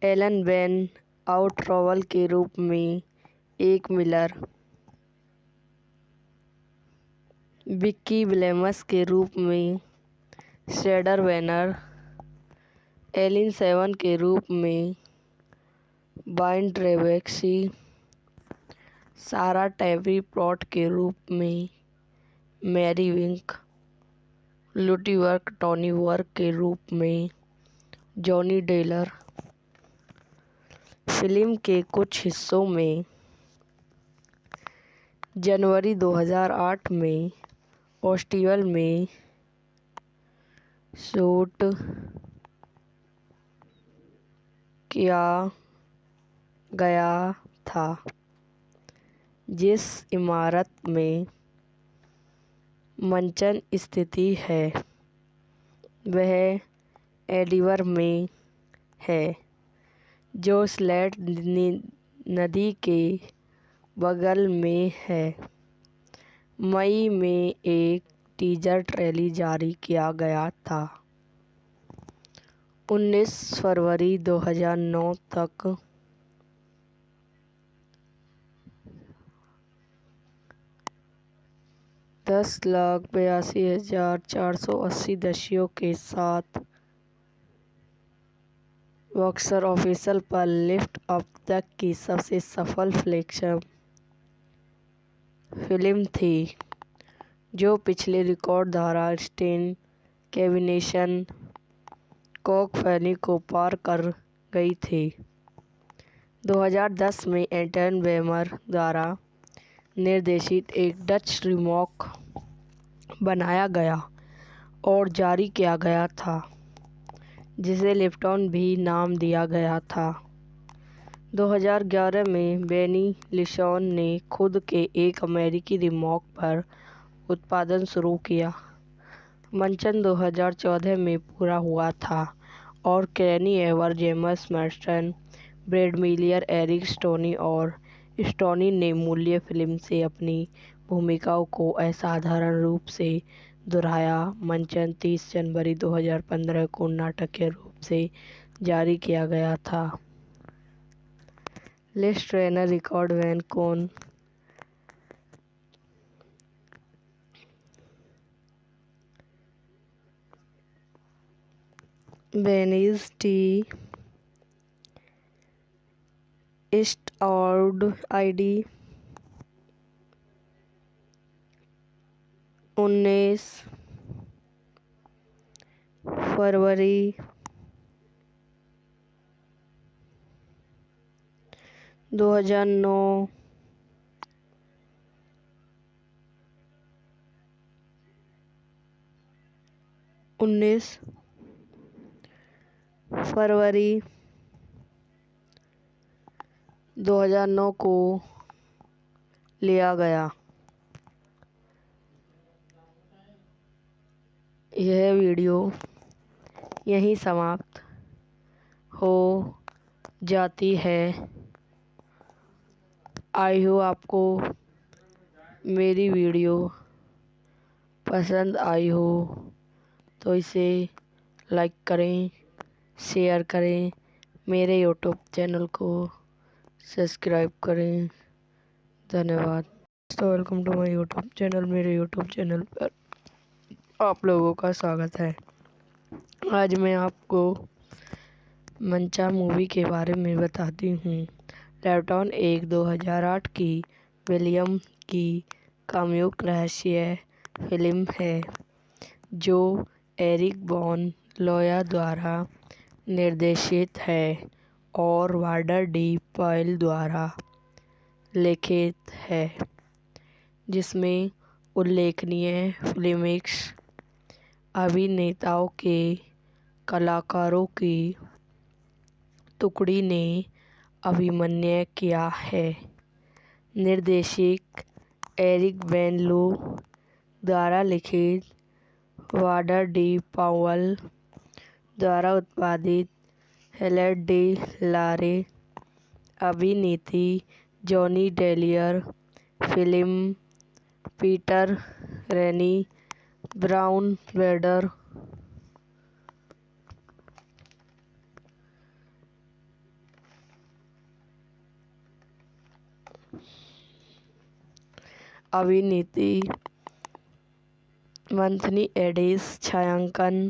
एलन वैन आउट्रॉवल के रूप में एक मिलर, विक्की विलेमस के रूप में शेडर वैनर, एलिन सेवन के रूप में बाइन ट्रेवेक्सी, सारा टैबरी प्लॉट के रूप में मैरी विंक, लूटी वर्क टोनी वर्क के रूप में जॉनी डेलर। फिल्म के कुछ हिस्सों में जनवरी 2008 में ऑस्टिवल में शूट किया गया था। जिस इमारत में मंचन स्थिति है वह एडिवर में है, जो स्लेट नदी के बगल में है। मई में एक टीजर ट्रेलर जारी किया गया था। 19 फरवरी 2009 तक $10,82,480 दर्शकों के साथ बॉक्स ऑफिस पर लिफ्ट अब तक की सबसे सफल फ्लैगशिप फिल्म थी, जो पिछले रिकॉर्ड धारा स्टेन केविनेशन कॉकफेनी को पार कर गई थी। 2010 में एंटन वेमर द्वारा निर्देशित एक डच रीमेक बनाया गया और जारी किया गया था, जिसे लिफ्टन भी नाम दिया गया था। 2011 में बेनी लिशॉन ने खुद के एक अमेरिकी रीमेक पर उत्पादन शुरू किया। मंचन 2014 में पूरा हुआ था और Craney Ever, James Marston, Brad Miller, Eric Stoney और स्टोनी ने मूल फिल्म से अपनी भूमिकाओं को असाधारण रूप से दोहराया। मंचन 30 जनवरी 2015 को नाटक के रूप से जारी किया गया था। लिस्ट ट्रेनर रिकॉर्ड वैन कौन बेनीज टी ईस्टवुड आईडी 19 फरवरी 2009 19 फरवरी 2009 को लिया गया। यह वीडियो यहीं समाप्त हो जाती है। आई होप आपको मेरी वीडियो पसंद आई हो तो इसे लाइक करें, शेयर करें, मेरे यूट्यूब चैनल को सब्सक्राइब करें। धन्यवाद। तो welcome to my YouTube channel. मेरे यूट्यूब चैनल पर आप लोगों का स्वागत है। आज मैं आपको मंचा मूवी के बारे में बताती हूँ। लिफ्टन एक 2008 की विलियम की कामुक रहस्य फिल्म है। जो एरिक वॉन लोया द्वारा निर्देशित है और वाल्टर डी पॉयल द्वारा लिखित है, जिसमें उल्लेखनीय फिल्मिक्स अभिनेताओं के कलाकारों की टुकड़ी ने अभिनय किया है। निर्देशक एरिक वैन लो द्वारा लिखित वाल्टर डी पॉयल द्वारा उत्पादित हेलेट डी लारे अभिनेत्री जॉनी डेलियर फिल्म पीटर रेनी ब्राउन ब्रेडर अभिनेत्री मंथनी एडिस छायांकन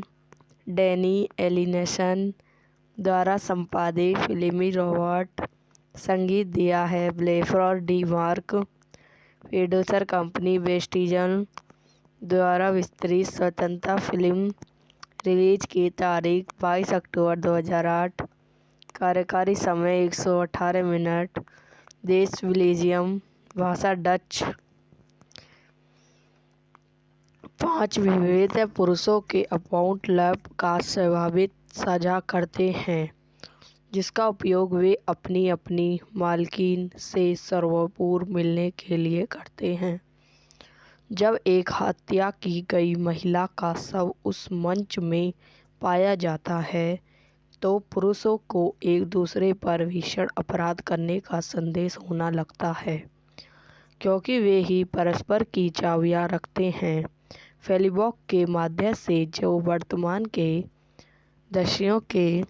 डैनी एलिनेशन द्वारा संपादित फिल्मी रॉबर्ट संगीत दिया है। ब्लेफर डी मार्क प्रोड्यूसर कंपनी वेस्टिजन द्वारा विस्तृत स्वतंत्रता फिल्म रिलीज की तारीख 22 अक्टूबर 2008। कार्यकारी समय 118 मिनट। देश बेल्जियम। भाषा डच। 5 विविध पुरुषों के अकाउंट लैब का स्वाभाविक साझा करते हैं, जिसका उपयोग वे अपनी अपनी मालकिन से सर्वपूर्व मिलने के लिए करते हैं। जब एक हत्या की गई महिला का शव उस मंच में पाया जाता है, तो पुरुषों को एक दूसरे पर भीषण अपराध करने का संदेश होना लगता है, क्योंकि वे ही परस्पर की चाबियां रखते हैं। फेलिबॉक के माध्यम से जो वर्तमान के दस्युओं के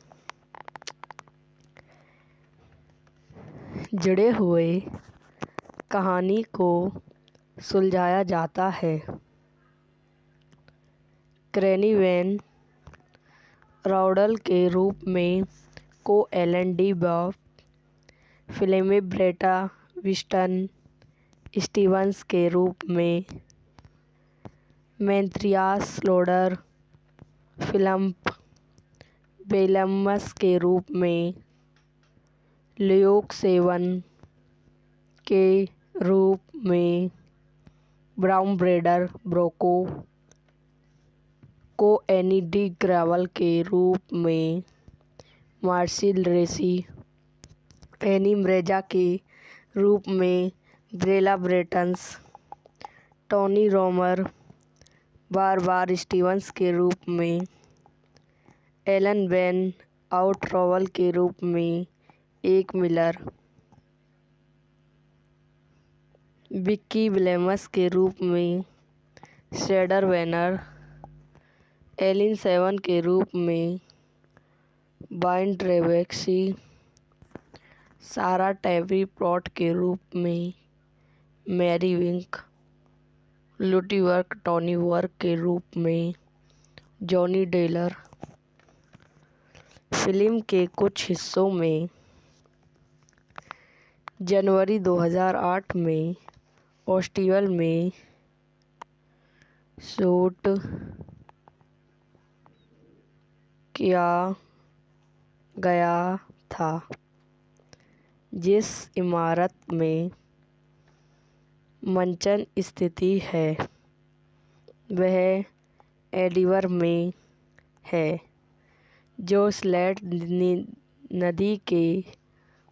जुड़े हुए कहानी को सुलझाया जाता है। क्रेनिवेन राउडल के रूप में को एलन डी बॉब, फिल्म ब्रेटा विस्टन स्टीवंस के रूप में मैथियास लोडर, फिल्म बेलमस के रूप में ल्यूक सेवन के रूप में ब्राउन ब्रेडर ब्रोको को एनी डी ग्रेवल के रूप में मार्सिल रेसी, एनी म्रेजा के रूप में ब्रेला ब्रेटन्स, टोनी रोमर बारबार स्टीवंस के रूप में एलन वैन आउट्रॉवल के रूप में एक मिलर, विक्की विलेमस के रूप में शेडर वैनर, एलिन सेवन के रूप में बाइन ट्रेवेक्सी, सारा टैबरी प्लॉट के रूप में मैरी विंक, लुटीवर्क टोनी वर्क के रूप में जॉनी डेलर। फिल्म के कुछ हिस्सों में जनवरी 2008 में ऑस्टियल में शूट किया गया था, जिस इमारत में मंचन स्थिति है वह एडिवर में है, जो स्लेट नदी के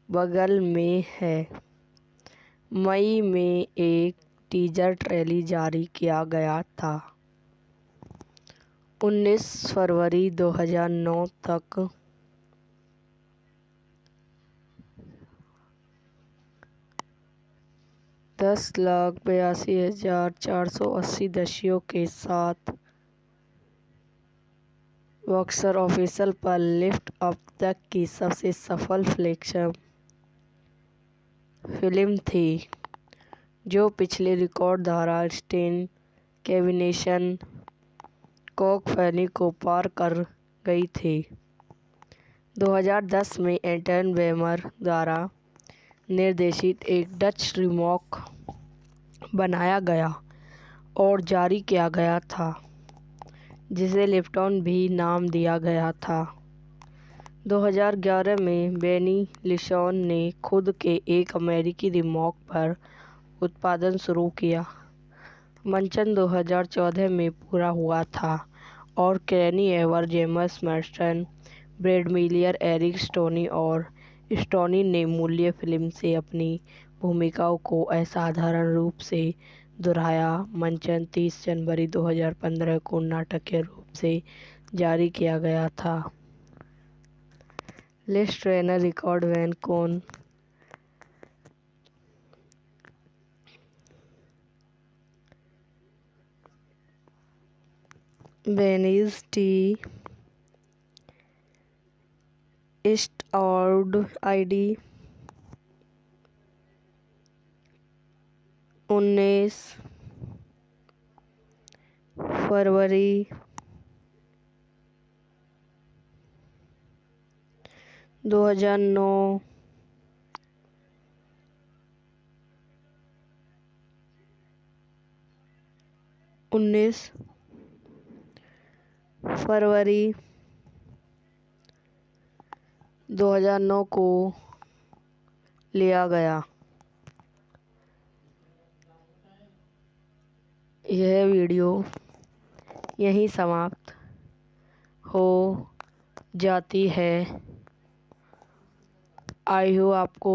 बगल में है। मई में एक टीजर ट्रेलर जारी किया गया था। 19 फरवरी 2009 तक $10,82,480 दर्शकों के साथ बॉक्स ऑफिस पर लिफ्ट अब तक की सबसे सफल फ्लैगशिप फिल्म थी, जो पिछले रिकॉर्ड धारा स्टेन कैविनेशन कॉकफैनी को पार कर गई थी। 2010 में एंटन वेमर द्वारा निर्देशित एक डच रीमेक बनाया गया और जारी किया गया था, जिसे लिप्टन भी नाम दिया गया था। 2011 में बेनी लिशॉन ने खुद के एक अमेरिकी रिमॉक पर उत्पादन शुरू किया। मंचन 2014 में पूरा हुआ था और Kenny Ever, James Merton, Brad Miller, Eric Stoney और स्टोनी ने मूल्य फिल्म से अपनी भूमिकाओं को असाधारण रूप से दोहराया। मंचन 30 जनवरी 2015 को नाटकीय रूप से जारी किया गया था। लेट्स ट्रेनर रिकॉर्ड वैन कौन बेनीज टी ईस्टवुड आईडी 19 फरवरी 2009 19 फरवरी 2009 को लिया गया। यह वीडियो यहीं समाप्त हो जाती है। आई होप आपको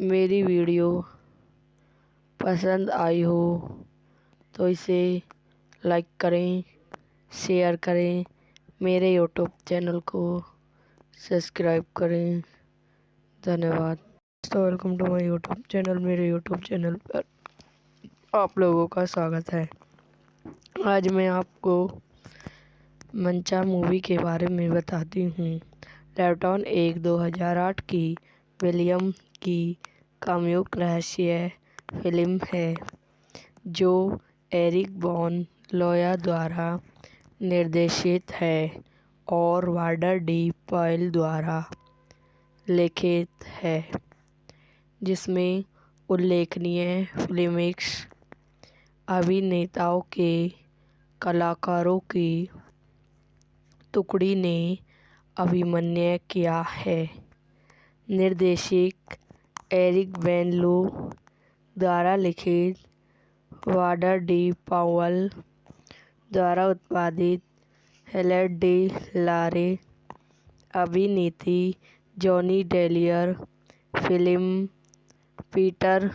मेरी वीडियो पसंद आई हो तो इसे लाइक करें, शेयर करें, मेरे यूट्यूब चैनल को सब्सक्राइब करें। धन्यवाद। तो welcome to my YouTube channel. मेरे यूट्यूब चैनल पर आप लोगों का स्वागत है। आज मैं आपको मंचा मूवी के बारे में बताती हूँ। लिप्टन एक 2008 की विलियम की कामुक रहस्य फिल्म है जो एरिक वॉन लोया द्वारा निर्देशित है और वाल्टर डी पॉयल द्वारा लिखित है, जिसमें उल्लेखनीय फिल्मीक्स अभिनेताओं के कलाकारों की टुकड़ी ने अभिनय किया है। निर्देशक एरिक वैन लो द्वारा लिखित, वाल्टर डी पॉयल द्वारा उत्पादित, हेलेन डी लारे अभिनेत्री, जॉनी डेलियर फिल्म, पीटर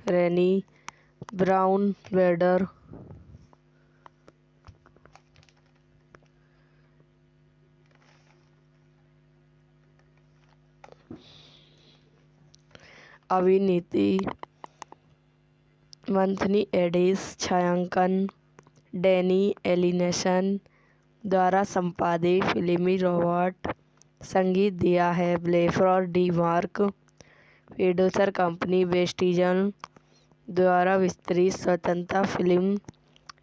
रेनी, ब्राउन ब्रेडर अभिनेत्री, मंथनी एडिस छायांकन, डैनी एलिनेशन द्वारा संपादित फिल्मी रोबोट संगीत दिया है ब्लेफर डी मार्क, प्रोड्यूसर कंपनी वेस्टिजन द्वारा विस्तृत स्वतंत्रता फिल्म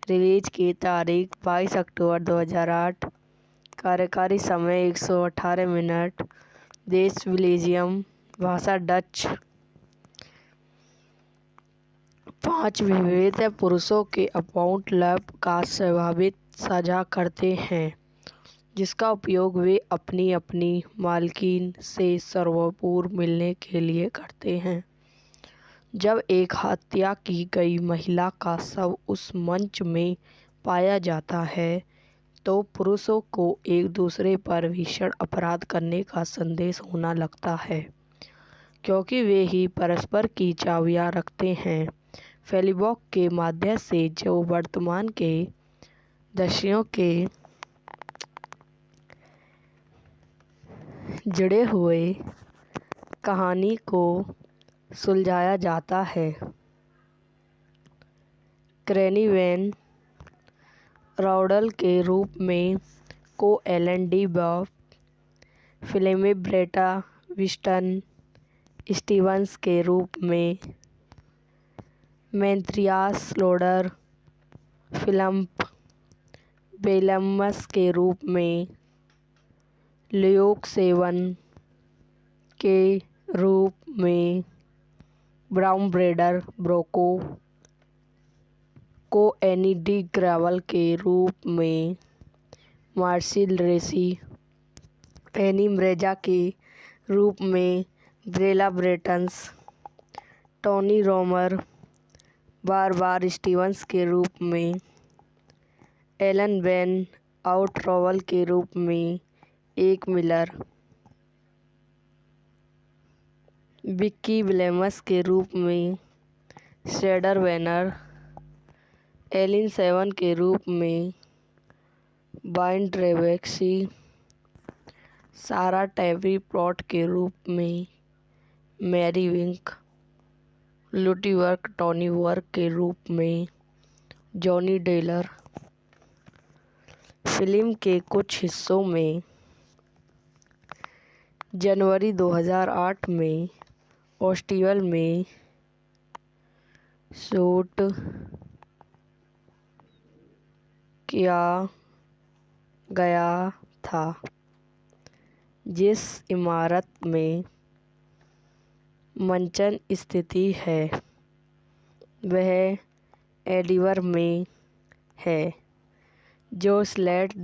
रिलीज की तारीख 22 अक्टूबर 2008, कार्यकारी समय 118 मिनट, देश बेल्जियम, भाषा डच। 5 विविध पुरुषों के अकाउंट लैब का स्वाभाविक साझा करते हैं, जिसका उपयोग वे अपनी अपनी मालकिन से सर्वपूर्व मिलने के लिए करते हैं। जब एक हत्या की गई महिला का शव उस मंच में पाया जाता है तो पुरुषों को एक दूसरे पर भीषण अपराध करने का संदेश होना लगता है, क्योंकि वे ही परस्पर की चाबियां रखते हैं। फेलिबॉक के माध्यम से जो वर्तमान के दस्युओं के जुड़े हुए कहानी को सुलझाया जाता है। क्रेनी वैन राउडल के रूप में को एलन डी बॉब, फिल्मी ब्रेटा विस्टन स्टीवंस के रूप में मैथियास लोडर, फिल्म बेलमस के रूप में ल्यूक सेवन के रूप में ब्राउन ब्रेडर ब्रोको को एनी डी ग्रेवल के रूप में, मार्सिल रेसी एनी म्रेजा के रूप में, ब्रेला ब्रेटन्स, टोनी रोमर, बारबार स्टीवंस के रूप में, एलन वैन आउट्रॉवल के रूप में, एक मिलर, विक्की विलियम्स के रूप में, शेडर वेनर, एलिन सेवन के रूप में, बाइन ट्रेवेक्सी, सारा टैबरी प्लॉट के रूप में, मैरी विंक, लूटी वर्क टॉनी वर्क के रूप में, जॉनी डेलर। फिल्म के कुछ हिस्सों में जनवरी 2008 में ऑस्टिवल में शूट किया गया था। जिस इमारत में मंचन स्थिति है वह एडिवर में है, जो स्लेट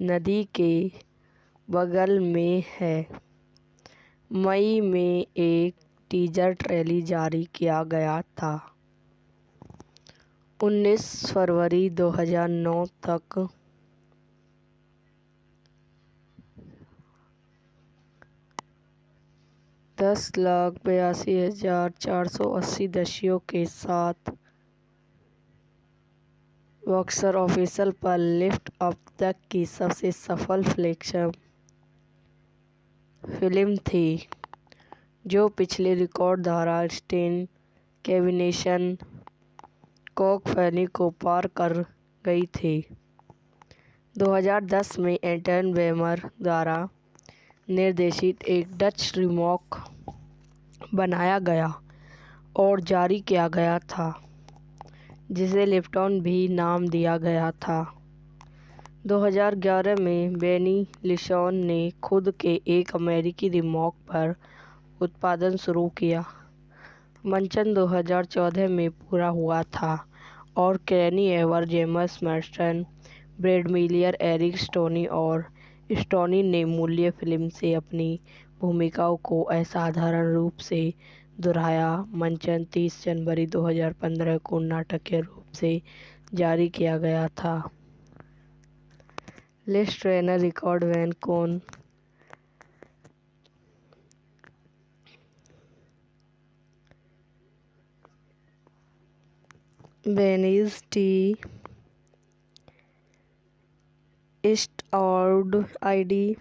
नदी के बगल में है। मई में एक टीजर ट्रेलर जारी किया गया था। 19 फरवरी 2009 तक $10,82,480 दर्शकों के साथ बॉक्स ऑफिस पर लिफ्ट अब तक की सबसे सफल फ्लैगशिप फिल्म थी, जो पिछले रिकॉर्ड धारा स्टेन केविनेशन कॉकफेनी को पार कर गई थी। 2010 में एंटन वेमर द्वारा निर्देशित एक डच रीमेक बनाया गया और जारी किया गया था, जिसे लिफ्टन भी नाम दिया गया था। 2011 में बेनी लिशॉन ने खुद के एक अमेरिकी रीमेक पर उत्पादन शुरू किया। मंचन 2014 में पूरा हुआ था और Kenny Ever, James Maston, Brad Miller, Eric Stoney और स्टोनी ने मूल फिल्म से अपनी भूमिकाओं को असाधारण रूप से दोहराया। मंचन 30 जनवरी 2015 को नाटकीय रूप से जारी किया गया था। लेस ट्रेनर रिकॉर्ड वैन कॉन वेनिस टी ईस्टवुड आईडी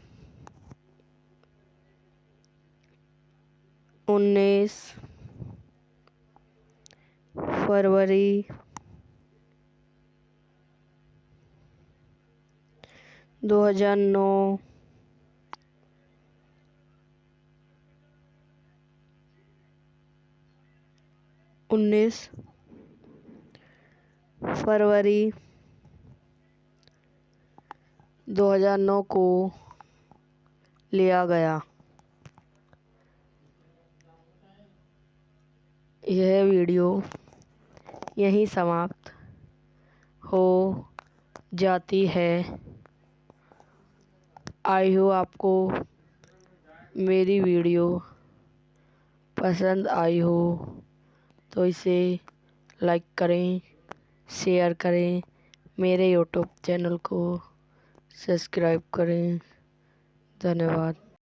19 फरवरी 2009 19 फरवरी 2009 को लिया गया। यह वीडियो यहीं समाप्त हो जाती है। आई हो आपको मेरी वीडियो पसंद आई हो तो इसे लाइक करें, शेयर करें, मेरे यूट्यूब चैनल को सब्सक्राइब करें। धन्यवाद।